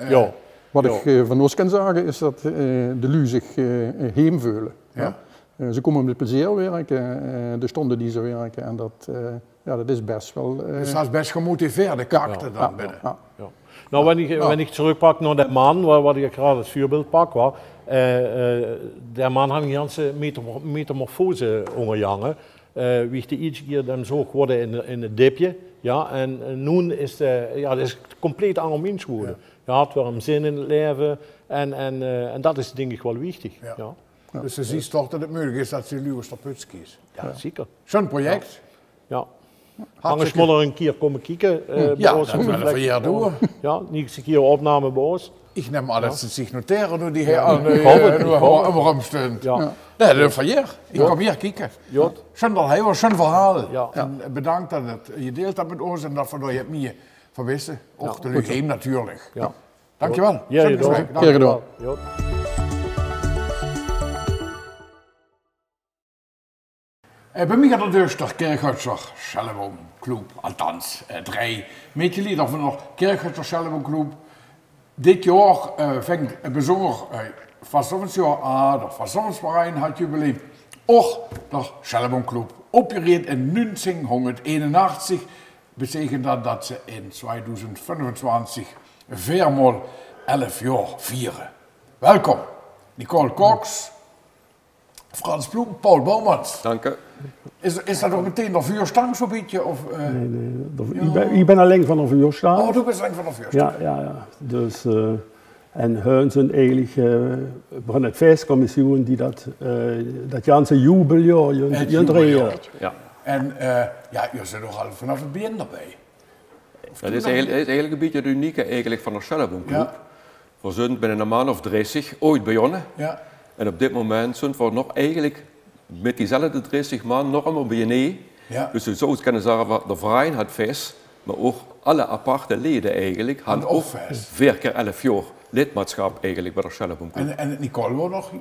Wat ik van ons kan zeggen is dat de lui zich heem voelen. Ja. Ze komen met plezier werken, de stonden die ze werken en dat is best wel... Dus dat is best gemotiveerde karakter dan binnen. Ja. Nou, wenn ich terugpak naar de man, wat ik gerade als voorbeeld pak, der man had een ganze metamorfose ondergangen. Wie ich die iedere keer dan zo geworden in het dipje. Ja, en nu is dat is compleet ander mens geworden. Je had weer een zin in het leven en dat is denk ik wel wichtig. Ja. Dus ze ziet toch dat het mogelijk is dat ze Luwe Staputs kiest. Ja, zeker. Zo'n project. Ja. Anders moet er een keer komen kijken. Dat willen we van jaar doen. Ja, niet een keer opname bij ons. Ik neem aan dat ze zich noteren door die heer aan de omstund. Nee, dat is van hier. Ik kom hier kijken. Zo'n heel zo'n verhaal. En bedankt dat je deelt dat met ons en dat je hebt meer verwissen. Ook de Lugeem natuurlijk. Dankjewel. Ja, dankjewel. Bij mij gaat er dus de Kerkhutser Schellewoom-club, althans 3 medeleden van de Kerkhutser Schellewoom-club. Dit jaar fängt een bijzonder Vassovensjaar aan, de Vassovensverein had jubileum. Ook de Schellewoom-club, opgericht in 1981, betekent dat ze in 2025 viermaal 11 jaar vieren. Welkom, Nicole Cox, Frans Bloem, Paul Boumans. Dank u. Is dat ook meteen de vuurstang zo'n beetje? Of, nee. Ik ben alleen van de vuurstang. Oh, du bent alleen van de vuurstang. Ja. Dus, en hun zijn eigenlijk van het feestcommissie die dat ganse jubeljaar juntreert. Ja. En je zit nog al vanaf het begin erbij. Dat is eigenlijk een beetje het unieke eigenlijk van de Schellewoom-club. Ja. We zijn binnen een maand of 30 ooit begonnen. Ja. En op dit moment zijn we nog eigenlijk met diezelfde 30 man nog eenmaal bijeen. Ja. Dus je zou het kunnen zeggen, de verein had vast, maar ook alle aparte leden eigenlijk hadden ook 4 keer 11 jaar lidmaatschap eigenlijk bij de Schellewoom-club. En Nicole wordt nog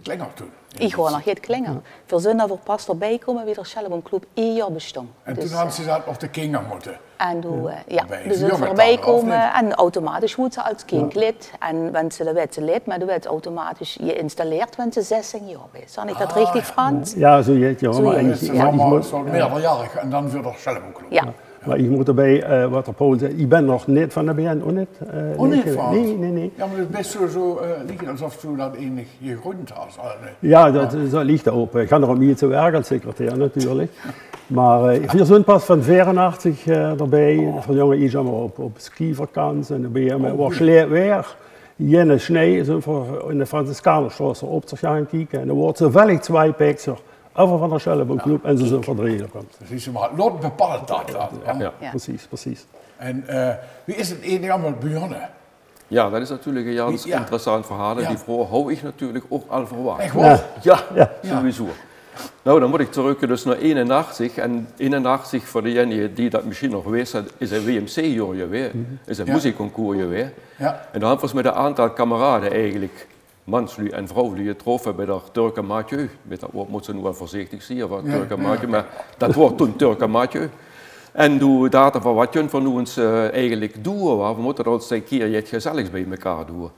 klenger toen? Ik word nog niet klenger. We zijn er pas erbij komen wie de Schellewoom-club 1 jaar bestond. En dus, toen hadden ze dat op de kinderen moeten? En we zijn erbij komen en automatisch wordt ze als kind lid. En wenn ze de wet lid, maar de wet automatisch geïnstalleerd wanneer ze 16 jaar is. Zag ik dat richtig, Frans? Ja, zo heet het. Het is allemaal meerderjarig en dan weer de Schellewoom-club. Ja. Maar ik moet erbij, wat de Paul zei, ik ben nog niet van de BN, of niet? Nee. Ja, maar het is best zo liegen alsof je dat enig gegrond had. Ja, dat ligt erop. Ik ga er ook niet zo werken als secretair natuurlijk. Maar we zijn pas van 84 erbij. Van jongen is allemaal op skivakantie en dan ben je wat slecht weer. Jenne Schnee zijn voor in de Franciscanerstraße op zich gaan kijken. En dan wordt ze wellicht 2 pekser. Over van de Schellewoom-club en ze zijn verdreden. Precies, maar lot bepaalt dat. Ja. Precies. En wie is het enige allemaal begonnen? Ja, dat is natuurlijk een heel interessant verhaal. Die vrouw hou ik natuurlijk ook al verwacht. Echt waar? Ja, sowieso. Nou, dan moet ik terug dus naar 81. En 81, voor degenen die dat misschien nog weten, is een WMC-jaar weer. Is een muziekconcours weer. Ja. En dan hebben we met een aantal kameraden eigenlijk, manslu en vrouwlu, getroffen bij de Turken Mathieu. Met dat woord moet ze nu wel voorzichtig zien, wat Turken Mathieu, maar dat wordt toen Turken Mathieu. En toen dachten we, wat kunnen we ons eigenlijk doen? We moeten ons een keer iets gezelligs bij elkaar doen.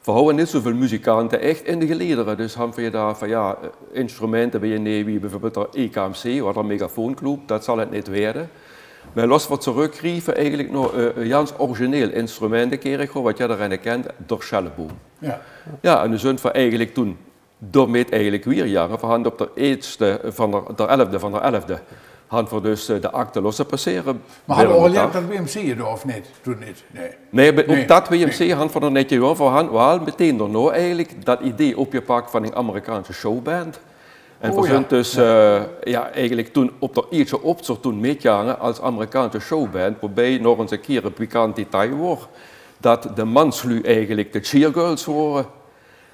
We houden niet zoveel muzikanten echt in de gelederen, dus hebben we daar van instrumenten bij wie bijvoorbeeld de EKMC, wat een megafoonclub, dat zal het niet worden. Maar los wat terugkregen eigenlijk nog een ganz origineel instrument, wat jij daarin kent, door Schellewoom. Ja, en dus zijn we eigenlijk toen, daarmee eigenlijk weer jaren, we hadden op de 11e van de 11e, hadden we dus de akte losse passeren. Maar hadden we al geleerd dat WMC er of niet? Toen niet? Nee, op dat WMC hadden we er net over, we hadden meteen daarna eigenlijk dat idee opgepakt van een Amerikaanse showband. En we zijn dus eigenlijk toen op de eerste opzet toen meegegaan als Amerikaanse showband, waarbij nog eens een keer een pikant detail wordt, dat de manslu eigenlijk de cheergirls waren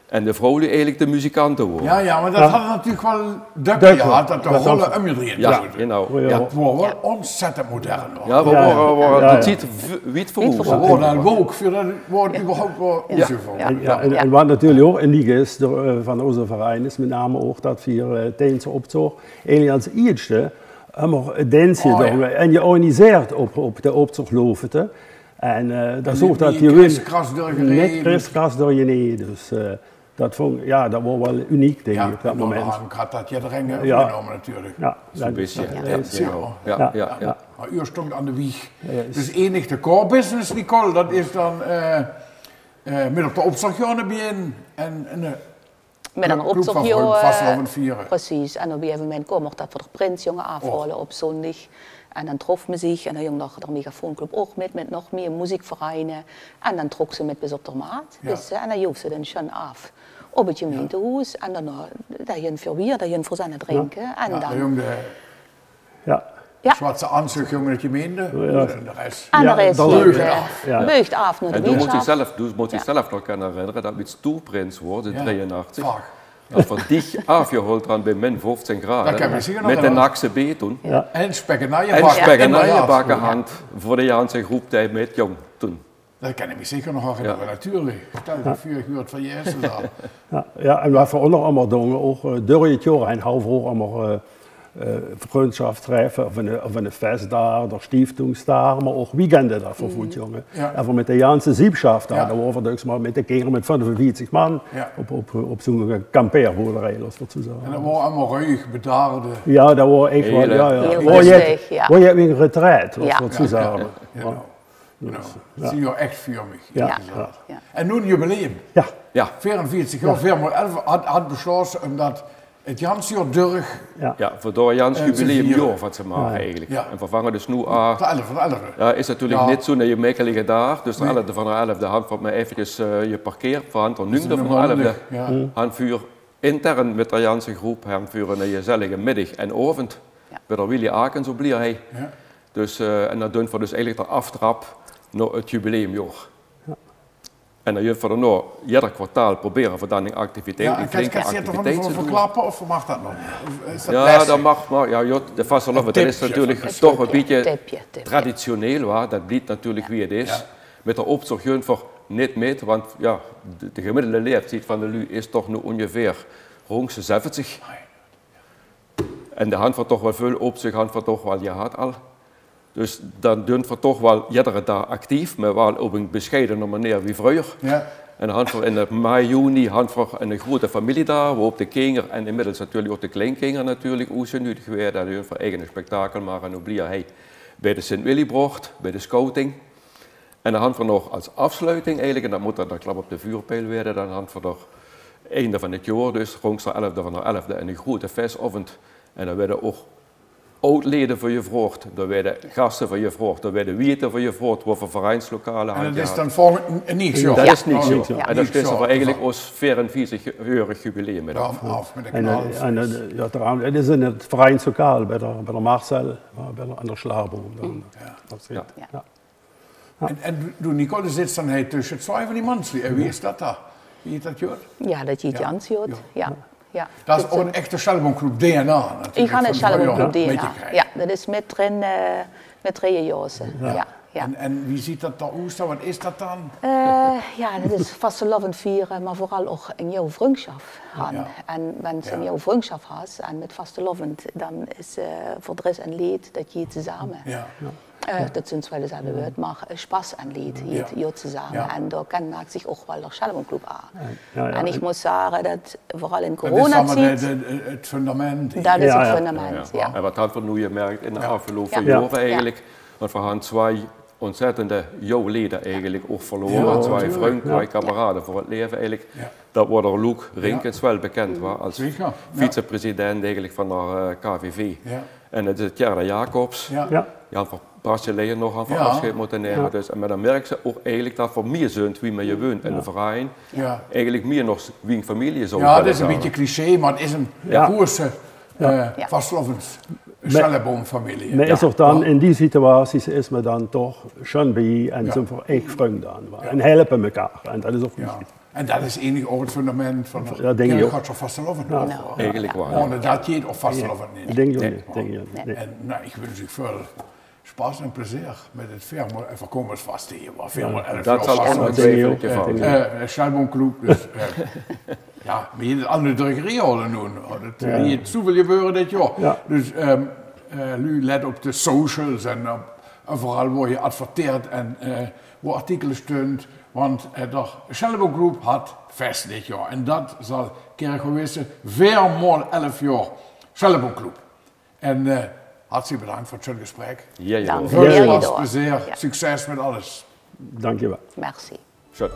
en de vrouwen eigenlijk de muzikanten worden. Ja, maar dat had natuurlijk wel dubbel gehad, dat de rollen omgedraaid ja, genau. Ja, het was wel ontzettend modern. Ja, we waren dat ziet wit verhoogd. We worden al woke, voor dat wordt überhaupt wel onzoveel. En wat natuurlijk ook uniek is van onze verein is met name ook dat we tijdens de optocht eigenlijk als eerste Helemaal dansje en je organiseert op de optochtloven. En dat zorgt dat je net kriskras door je heen. Dus dat was wel uniek, denk ik, op dat moment. Ja, had dat je er genomen natuurlijk. Ja, zo'n beetje. Ja. Maar u stond aan de wieg. Dus enig de core business, Nicole, dat is dan met op de opslagjonen begin en met een opslagjoen, vieren. Precies. En op een gegeven moment kwam ook dat we de Prinsjongen afrollen op zondag. En dan trof men zich en dan jong de Megafoonclub ook met nog meer muziekvereinen. En dan trok ze met bis op de maat. Ja. Dus, en dan joeg ze dan schon af op het gemeentehuis. En dan dat je voor bier, dat je voor zijn drinken. En dan zwarte aanzug jongen het gemeente. En de rest. En de rest beugt af naar de en du moet je zelf nog kunnen herinneren dat met Stoerprins wordt in 83. Dat van dich afgehold aan bij min 15 graden. Met een nakse bee toen. Ja. En spekkenaaien hand voor de Jaanse groeptijd met jong toen. Dat kan ik me zeker nog herinneren, natuurlijk. Stel je 4 uur van je eerste dag. Ja, en wat we ook nog allemaal doen, ook door het jaar en half hoog allemaal Freundschaftstreffen of een fest daar, de Stiftungsdag, maar ook weekenden daar voor jongen. En voor met de Jaanse Siebschaft daar, daar waren we dus maar met de kinderen met 45 man op zo'n kampeerboerderij, los voor te zeggen. En dat waren allemaal ruig, bedaarde. Ja, dat was echt wel, waar je een retreat, los voor te zeggen. Dat zie je echt vurig. En nu een jubileum. Ja. 44 jaar, 411 had besloten omdat het Jansjaar Durg. Ja, voor door Jans jubileumjaar wat ze maken eigenlijk. En vervangen dus nu aan. Ja, is natuurlijk niet zo dat je meekelige daar. Dus de 11e van de 11e hand van mij eventjes je parkeerverhand. En nu van de 11e handvuur intern met de Janse groep. Handvuren een gezellige middag en avond. Bij de Willy Aken zo blij hij. Dus en dan doen we dus eigenlijk de aftrap naar het jubileumjaar. En dan je voor de ieder kwartaal proberen voor dan een activiteit, een flinke activiteit te doen. Verklappen of mag dat nog? Ja, dat mag, maar ja, de vastelovend, dat is natuurlijk toch een beetje traditioneel, waar. Dat blijft natuurlijk wie het is. Met de opzorg voor niet mee, want ja, de gemiddelde leeftijd van de lui is toch nu ongeveer rond 70. En de hand van toch wel veel opzicht, hand van toch wel jaren al. Dus dan doen we toch wel iedere dag actief, maar wel op een bescheidene manier wie vroeger. En dan hadden we in de mei, juni een grote familie daar, waarop de kinderen en inmiddels natuurlijk ook de kleinkinderen natuurlijk uitgenodigd werden. En hun voor eigen spektakel maken en oblier hij bij de Sint-Willibrocht, bij de scouting. En dan hadden we nog als afsluiting eigenlijk, en dat moet dan klap op de vuurpijl worden, dan hadden we nog einde van het jaar, dus rond de 11e van de 11e, een grote festavond. En dan werden ook oudleden voor je vrocht, er werden gasten voor je vrocht, er werden wieten voor je vrocht, wat voor vereinslokalen. En dat is dan volgend niks, joh? Dat is niks, joh. En dat is er eigenlijk ons 44-jarig jubileum met af. En het is in het vereinslokaal bij de Marcel, aan de Slaarboom. En toen Nicole zit dan tussen 2 van die mensen, wie is dat daar? Wie is dat, Jord? Ja, dat is Jans, Jord. Ja. Dat is ook een echte Schelboomclub DNA natuurlijk. Ik ga een Schelboomclub DNA. Ja, dat is met Reje Joosen. En wie ziet dat eruit? Wat is dat dan? Ja, dat is vastelovend vieren, maar vooral ook in jouw vriendschap. En wanneer je jouw vriendschap hebt en met vastelovend, dan is verdriet en leed dat je samen. Dat zijn wel dezelfde woord, maar Spaß en leed je samen. En daar kenmerkt zich ook wel de Schelboomclub aan. En ik moet zeggen dat vooral in coronatijd. Dat is het fundament. Dat is het fundament, En wat hadden we nu gemerkt in de afgelopen jaren eigenlijk? Want we hadden 2 ontzettende jouw leden eigenlijk ook verloren. 2 vrienden, 2 kameraden voor het leven eigenlijk. Dat wordt door Luc Rinkens wel bekend was als vicepresident eigenlijk van de KVV. En het is Gerda Jacobs. Ja, voor Brazilië nog aan afscheid moeten nemen. Dus, en dan merken ze ook eigenlijk dat voor meer zijn wie met je woont in de verein. Eigenlijk meer nog wie een familie zou dat is een beetje cliché, maar het is een koerse vastlovend Schelboomfamilie. Maar is toch dan in die situaties is men dan toch schon bij en zijn voor echt vrienden aan. En helpen elkaar. En dat is ook wichtig. En dat is enig ook het fundament van de kerk of vastelovend. Eigenlijk wel. Ohne dat je of vastelovend niet. Denk je niet. En ik wens u veel Spaß en plezier met het 4x11 voorkomensvast hier. 4x11 dat zal ook een tweeveltje van. Schelboomclub. Dus, ja, maar je het andere drukkerieholen doen. Dat hier zoveel gebeuren dit jaar. Dus let op de socials en overal waar je adverteert en waar artikelen steunt. Want de Schellebauggroep had fest dit jaar. En dat zal Kerkhowissen 4x11 jaar Schellebauggroep. En hartstikke bedankt voor het schöne gesprek. Ja. Dank je wel. Plezier, succes met alles. Dank je wel. Merci. Schön.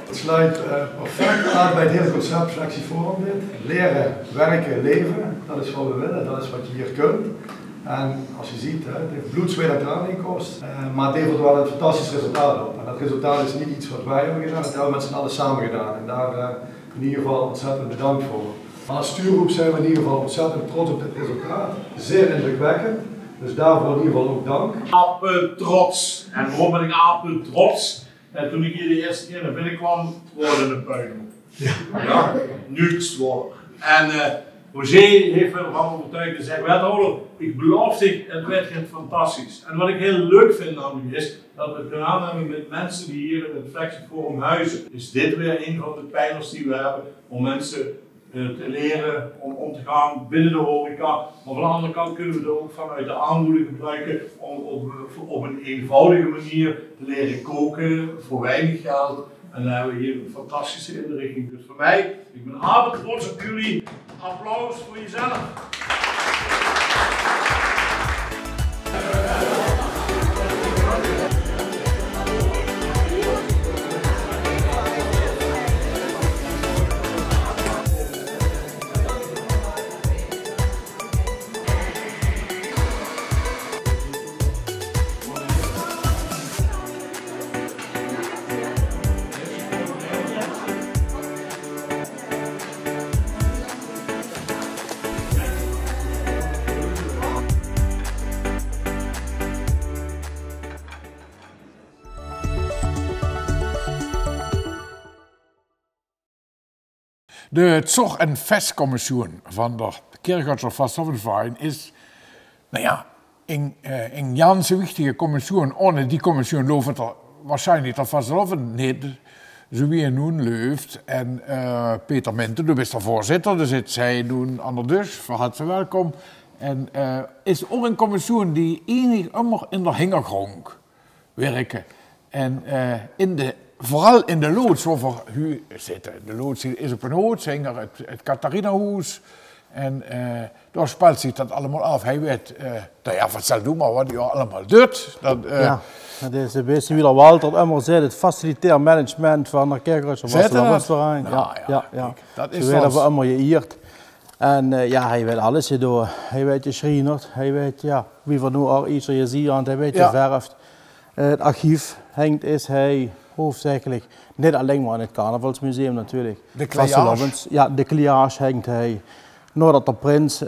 Het sluit perfect aan bij het hele concept Flexi-Forum dit. Leren, werken, leven, dat is wat we willen, dat is wat je hier kunt. En als je ziet, het heeft bloed, zweet en tranen gekost, maar het levert wel een fantastisch resultaat op. En dat resultaat is niet iets wat wij hebben gedaan, dat hebben we met z'n allen samen gedaan. En daar in ieder geval ontzettend bedankt voor. Als stuurgroep zijn we in ieder geval ontzettend trots op dit resultaat. Zeer indrukwekkend, dus daarvoor in ieder geval ook dank. Trots. En waarom ben ik trots? En toen ik hier de eerste keer naar binnen kwam, worden een puinhoop. Ja, niets worden. En Roger heeft me ervan overtuigd en zei, wethouder, ik beloof zich, het werd fantastisch. En wat ik heel leuk vind namelijk is, dat we het gedaan hebben met mensen die hier in het Flexi-Forum huizen. Is dit weer een van de pijlers die we hebben om mensen te leren om te gaan binnen de horeca. Maar van de andere kant kunnen we het ook vanuit de aanmoediging gebruiken om op een eenvoudige manier te leren koken voor weinig geld. En dan hebben we hier een fantastische inrichting. Dus voor mij, ik ben apen trots op jullie. Applaus voor jezelf. De Zog- en Festcommissie van de Kerkhowiser Vastelovensverein is, nou ja, een ganz wichtige commissie. Ohne die commissie loopt er waarschijnlijk dat Vasteloven niet zo wie het nu loopt. En Peter Mente, du bist de voorzitter, dus zit zij nu aan de deur, van harte welkom. En is ook een commissie die eigenlijk immer in de hintergrond werken. En vooral in de loods waar we zitten. De loods is op een hoofdzanger, het Catharinahuis. En daar speelt zich dat allemaal af. Hij weet, nou ja, vertel du maar wat hij allemaal doet. Ja, dat is een beetje wie Walter immer zei, het facilitair management van de Kerkhowiser Vastelovensverein. Ja. Dat is zo werden we allemaal geïerd. En ja, hij weet alles gedaan. Hij weet geschreinerd, hij weet ja, wie we nu al iets gezien hebben, hij weet geverfd. Het archief hangt is hij hoofdzakelijk, niet alleen maar in het Carnavalsmuseum natuurlijk. De kleurage. Ja, de kleurage hangt hij. Nadat de prins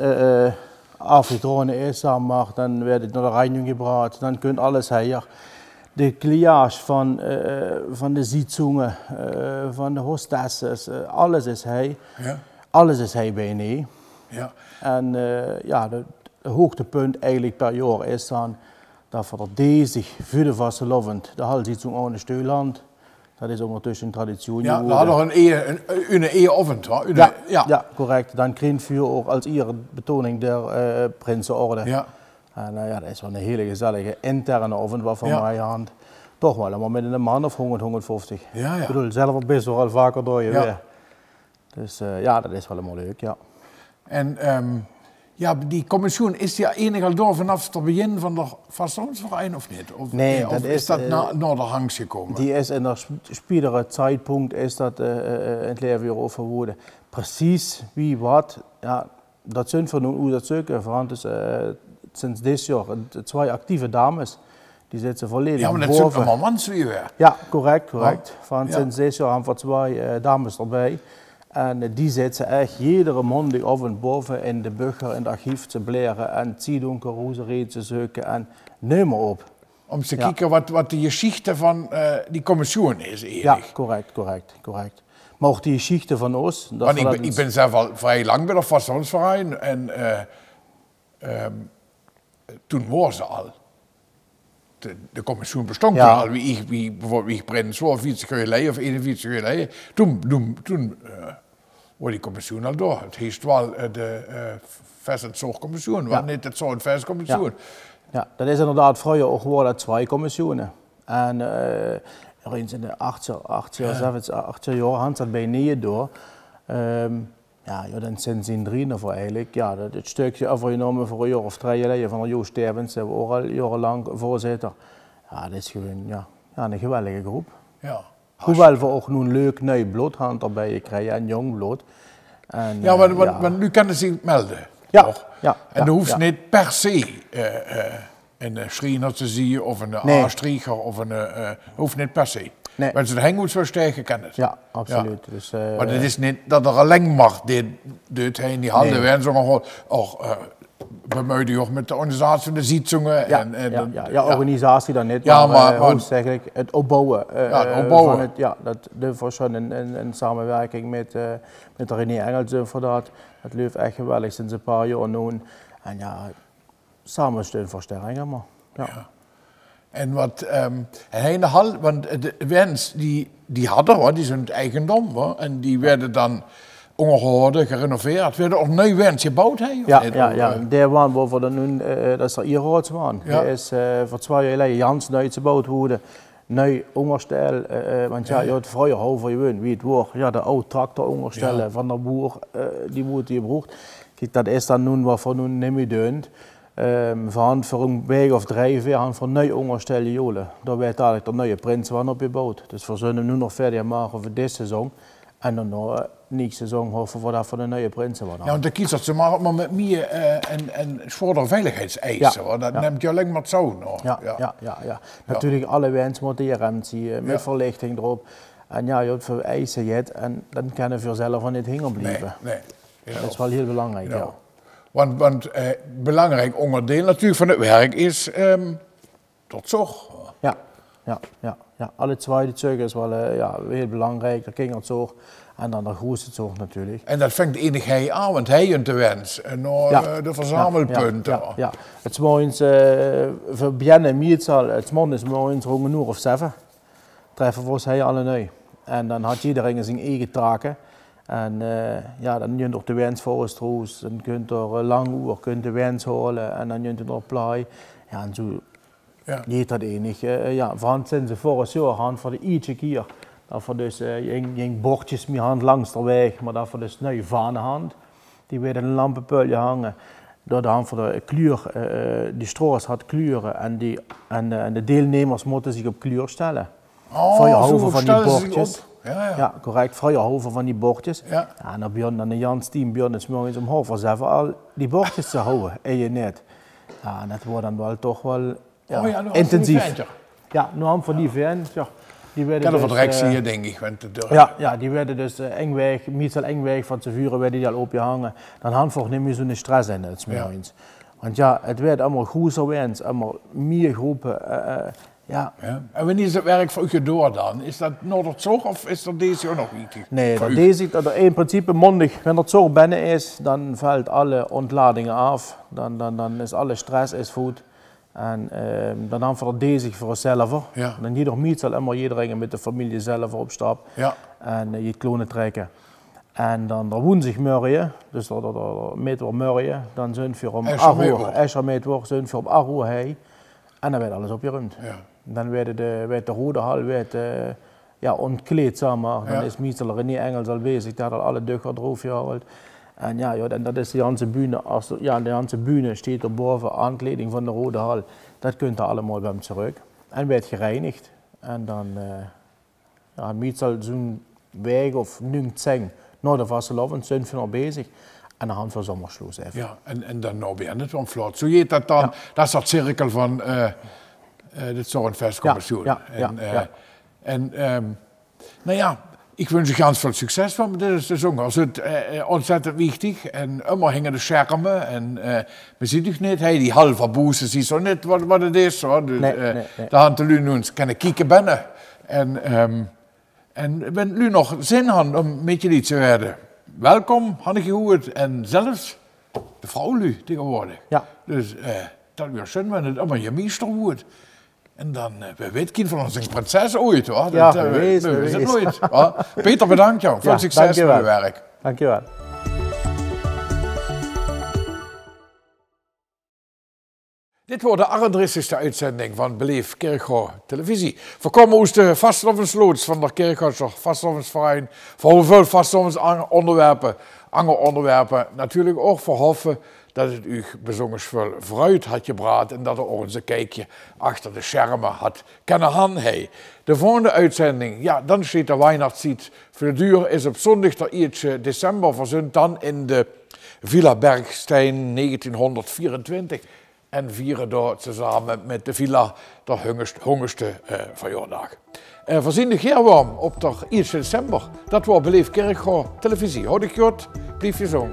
afgedronen is, dan werd het naar de Reinung gebracht, dan kunt alles hier. De kleurage van de zitzungen, van de hostesses, alles is hij. Ja. Alles is hij bijna. Ja. En ja, het hoogtepunt eigenlijk per jaar is dan dat we deze voor de Vastelovend de halzitzung aan de Steuland. Dat is ondertussen een traditie. Ja, we hadden een eeuwovend. Ja, correct. Dan krijgen we ook als betoning der Prinsenorde. Ja. En ja, dat is wel een hele gezellige interne oven waarvan wij aan toch wel maar met een man of 100, 150. Ja. Ik bedoel, zelf best wel vaker door je weer. Dus ja, dat is wel helemaal leuk, ja. En ja, die commissie, is die enig al door vanaf het begin van de Vastelovensverein of niet? Of, nee, of is dat naar de hangs gekomen? Die is in de spiedere zeitpunkt is dat in het leven weer overwoorden. Precies wie wat, ja, dat zijn we nu hoe dat zoeken. Want sinds dit jaar 2 actieve dames. Die zitten volledig boven. Ja, maar dat zijn allemaal mannen weer. Ja, correct. Van sinds dit jaar hebben we 2 dames erbij. En die zitten echt iedere maandag of boven in de Bugger, in het archief te bleren en Ziedonker, Roeseree te zoeken en neem maar op. Om te kijken wat de geschichte van die commissie is eigenlijk. Ja, correct. Maar ook die geschichte van ons. Want ik ben zelf al vrij lang bij de Vastelovensverein en toen waren ze al. de commissie bestond toen al, bijvoorbeeld wie Prins was, 40 jaar geleden of 41 jaar geleden. Toen was die commissie al door. Het heet wel de Vestzorgcommissie, maar niet het Zorgvestcommissie. Ja, dat is inderdaad vroeger ook geworden 2 commissioenen. En eens in de 8 jaar had dat bij 9 door. Ja, dan zijn ze 3 voor eigenlijk. Ja, het stukje overgenomen voor een jaar of 3 geleden van Joost Stevens, hebben we ook al jarenlang voorzitter. Ja, dat is gewoon een geweldige groep. Ja. Hoewel we ook nu een leuk nieuw bloed erbij krijgen en jong bloed. En, want nu kunnen ze melden. Ja. En dan hoeft ze niet per se een schriener te zien of een aanstrieger of hoeft niet per se. Nee. Maar ze de hengels verstegen kennen het. Ja, absoluut. Ja. Dus, maar het is niet dat er alleen maar dit heen die handen werden, zo we moeten ook met de organisatie van de zitzingen. Organisatie dan niet, maar hoofdzakelijk het opbouwen. Dat was schon een samenwerking met de René Engels voor dat. Het loopt echt geweldig sinds een paar jaar nu. En ja, samen steunversterkingen maar. Ja. En wat hele hal, want de wens die hadden hoor, die zijn het eigendom hoor, en die werden dan ongehouden, gerenoveerd, werden ook nieuw wens gebouwd hè? Ja. Der waren waar we nu, dat is de Ierhoudsman. Ja. Die is voor 2 jaar geleden Jans nieuw gebouwd worden. Nieuw onderstel, want je had vroeger over je wie het wordt, de oude tractor onderstellen van de boer, die moet je gebruikt. Kijk, dat is dan nu wat voor nu niet meer doen. Voor een week of 3, 4 gaan voor nieuw onderstellen jolen. Daar werd eigenlijk de nieuwe prins van opgebouwd. Dus we zullen nu nog verder maken voor dit seizoen. En dan nog niet seizoen hopen we dat voor de nieuwe prinsen worden. Ja, want de kiezers ze maar met meer en voor veiligheidseisen. Dat neemt je alleen maar zo nog. Ja. Natuurlijk alle wens moeten je remd zien, met verlichting erop. En ja, je hebt voor eisen je en dan kunnen we zelf niet hingen blijven. Nee. Dat is wel heel belangrijk, ja. Want belangrijk onderdeel natuurlijk van het werk is tot zorg. Ja. Alle tweede zorg is wel heel belangrijk, de kinderzorg en dan de grootste zorg natuurlijk. En dat vangt enig hij aan, want hij heeft de wens en de verzamelpunten. Ja. Het is morgens voor beginnen meestal, het is morgens rond 1 uur of 7. Treffen we hij alle nu. En dan had iedereen zijn eigen taken. En dan kun je nog de wens voor troos, dan kunt er lang uur de wens halen en dan kun je nog play. Ja, en zo niet dat enig. Van sinds de vorig jaar gaan voor de ietsje keer. Dat we dus geen bordjes meer hand langs de weg, maar dat we dus nieuw vanenhand. Die weer in een lampenpulje hangen. Door de hand van de kleur, die stroos had kleuren en de deelnemers moeten zich op kleur stellen. Voor je houden van die bordjes. Ja, correct. Vroeger houden van die bordjes. Ja. En dan Björn en de Jans team, Björn is morgens om 7:30 al die bordjes te houden en je net. Ja, en dat wordt dan wel toch wel intensief. Ja, nu aan van die fans. Ja, die werden dus, directie hier denk ik. Die werden dus engweg van te vuren werden die al opgehangen. Dan had we niet meer zo'n stress in het morgens. Want ja, het werd allemaal groter wens, allemaal meer groepen. En wanneer is het werk voor u door dan? Is dat Noorderzorg of is dat deze ook nog iets? Nee, dat in principe mondig. Wanneer het zorg binnen is, dan valt alle ontladingen af. Dan is alle stress is goed. En dan hebben we deze voor onszelf. Ja. Dan hier nog niet zal immer iedereen met de familie zelf op stap. Ja. En je het klonen trekken. En dan de woensdagmorgen, dus de middagmorgen, dan zijn we om 8 uur. Eschermiddwoch zijn we om 8 uur heen. En dan werd alles opgeruimd. Ja. Dan werd de rode hal ontkleed, zeg maar. Dan is meestal René Engels al bezig, daar had al alle deuren erop gehaald. En en dat is de hele bühne. De hele bühne staat er boven, aankleding van de rode hal. Dat kunt er allemaal bij hem terug. En werd gereinigd. En dan meestal zo'n weg of nu zeng naar de vastelavond zijn we nog bezig. En dan gaan we zomersloos even. Ja, en dan nou ben het van vlot. Zo heet dat dan, dat is dat cirkel van dit Zorgvestcommissie. Ik wens je ganz veel succes van dit seizoen. Het is ontzettend wichtig en immer hingen de schermen en we zien het niet. Hey, die halve boezen zien zo niet wat het is. Hoor. Daar hadden jullie nu eens kunnen kijken binnen. En wenn jullie nog zin hadden om met jullie te werden, welkom, had ik gehoord. En zelfs de vrouw nu tegenwoordig. Ja. Dus dat weer zin, wanneer het allemaal je meester wordt. En dan, we weten kind van ons een prinses ooit, hoor. Ja, dat, we weten het nooit. Peter, bedankt jou. Veel succes met je werk. Dankjewel. Dit wordt de 31ste uitzending van Beleef Kerkgouw Televisie. We komen uit de vastelovendsloods van de Kerkgouwse Vastelovensverein. Voor hoeveel vastelovensonderwerpen natuurlijk ook voor hoffen dat het u bijzonders veel vooruit had gebracht en dat er ook eens een kijkje achter de schermen had kunnen gaan. De volgende uitzending, ja, dan staat de Weihnachtszeit voor de deur, is op zondag de 1 december verzond dan in de Villa Bergstein 1924. En vieren daar samen met de villa de hongerste verjaardag. Voorzien de Geerworm op de 1 december. Dat was Beleef Kerkgouw Televisie. Houd ik goed, blijf je zo.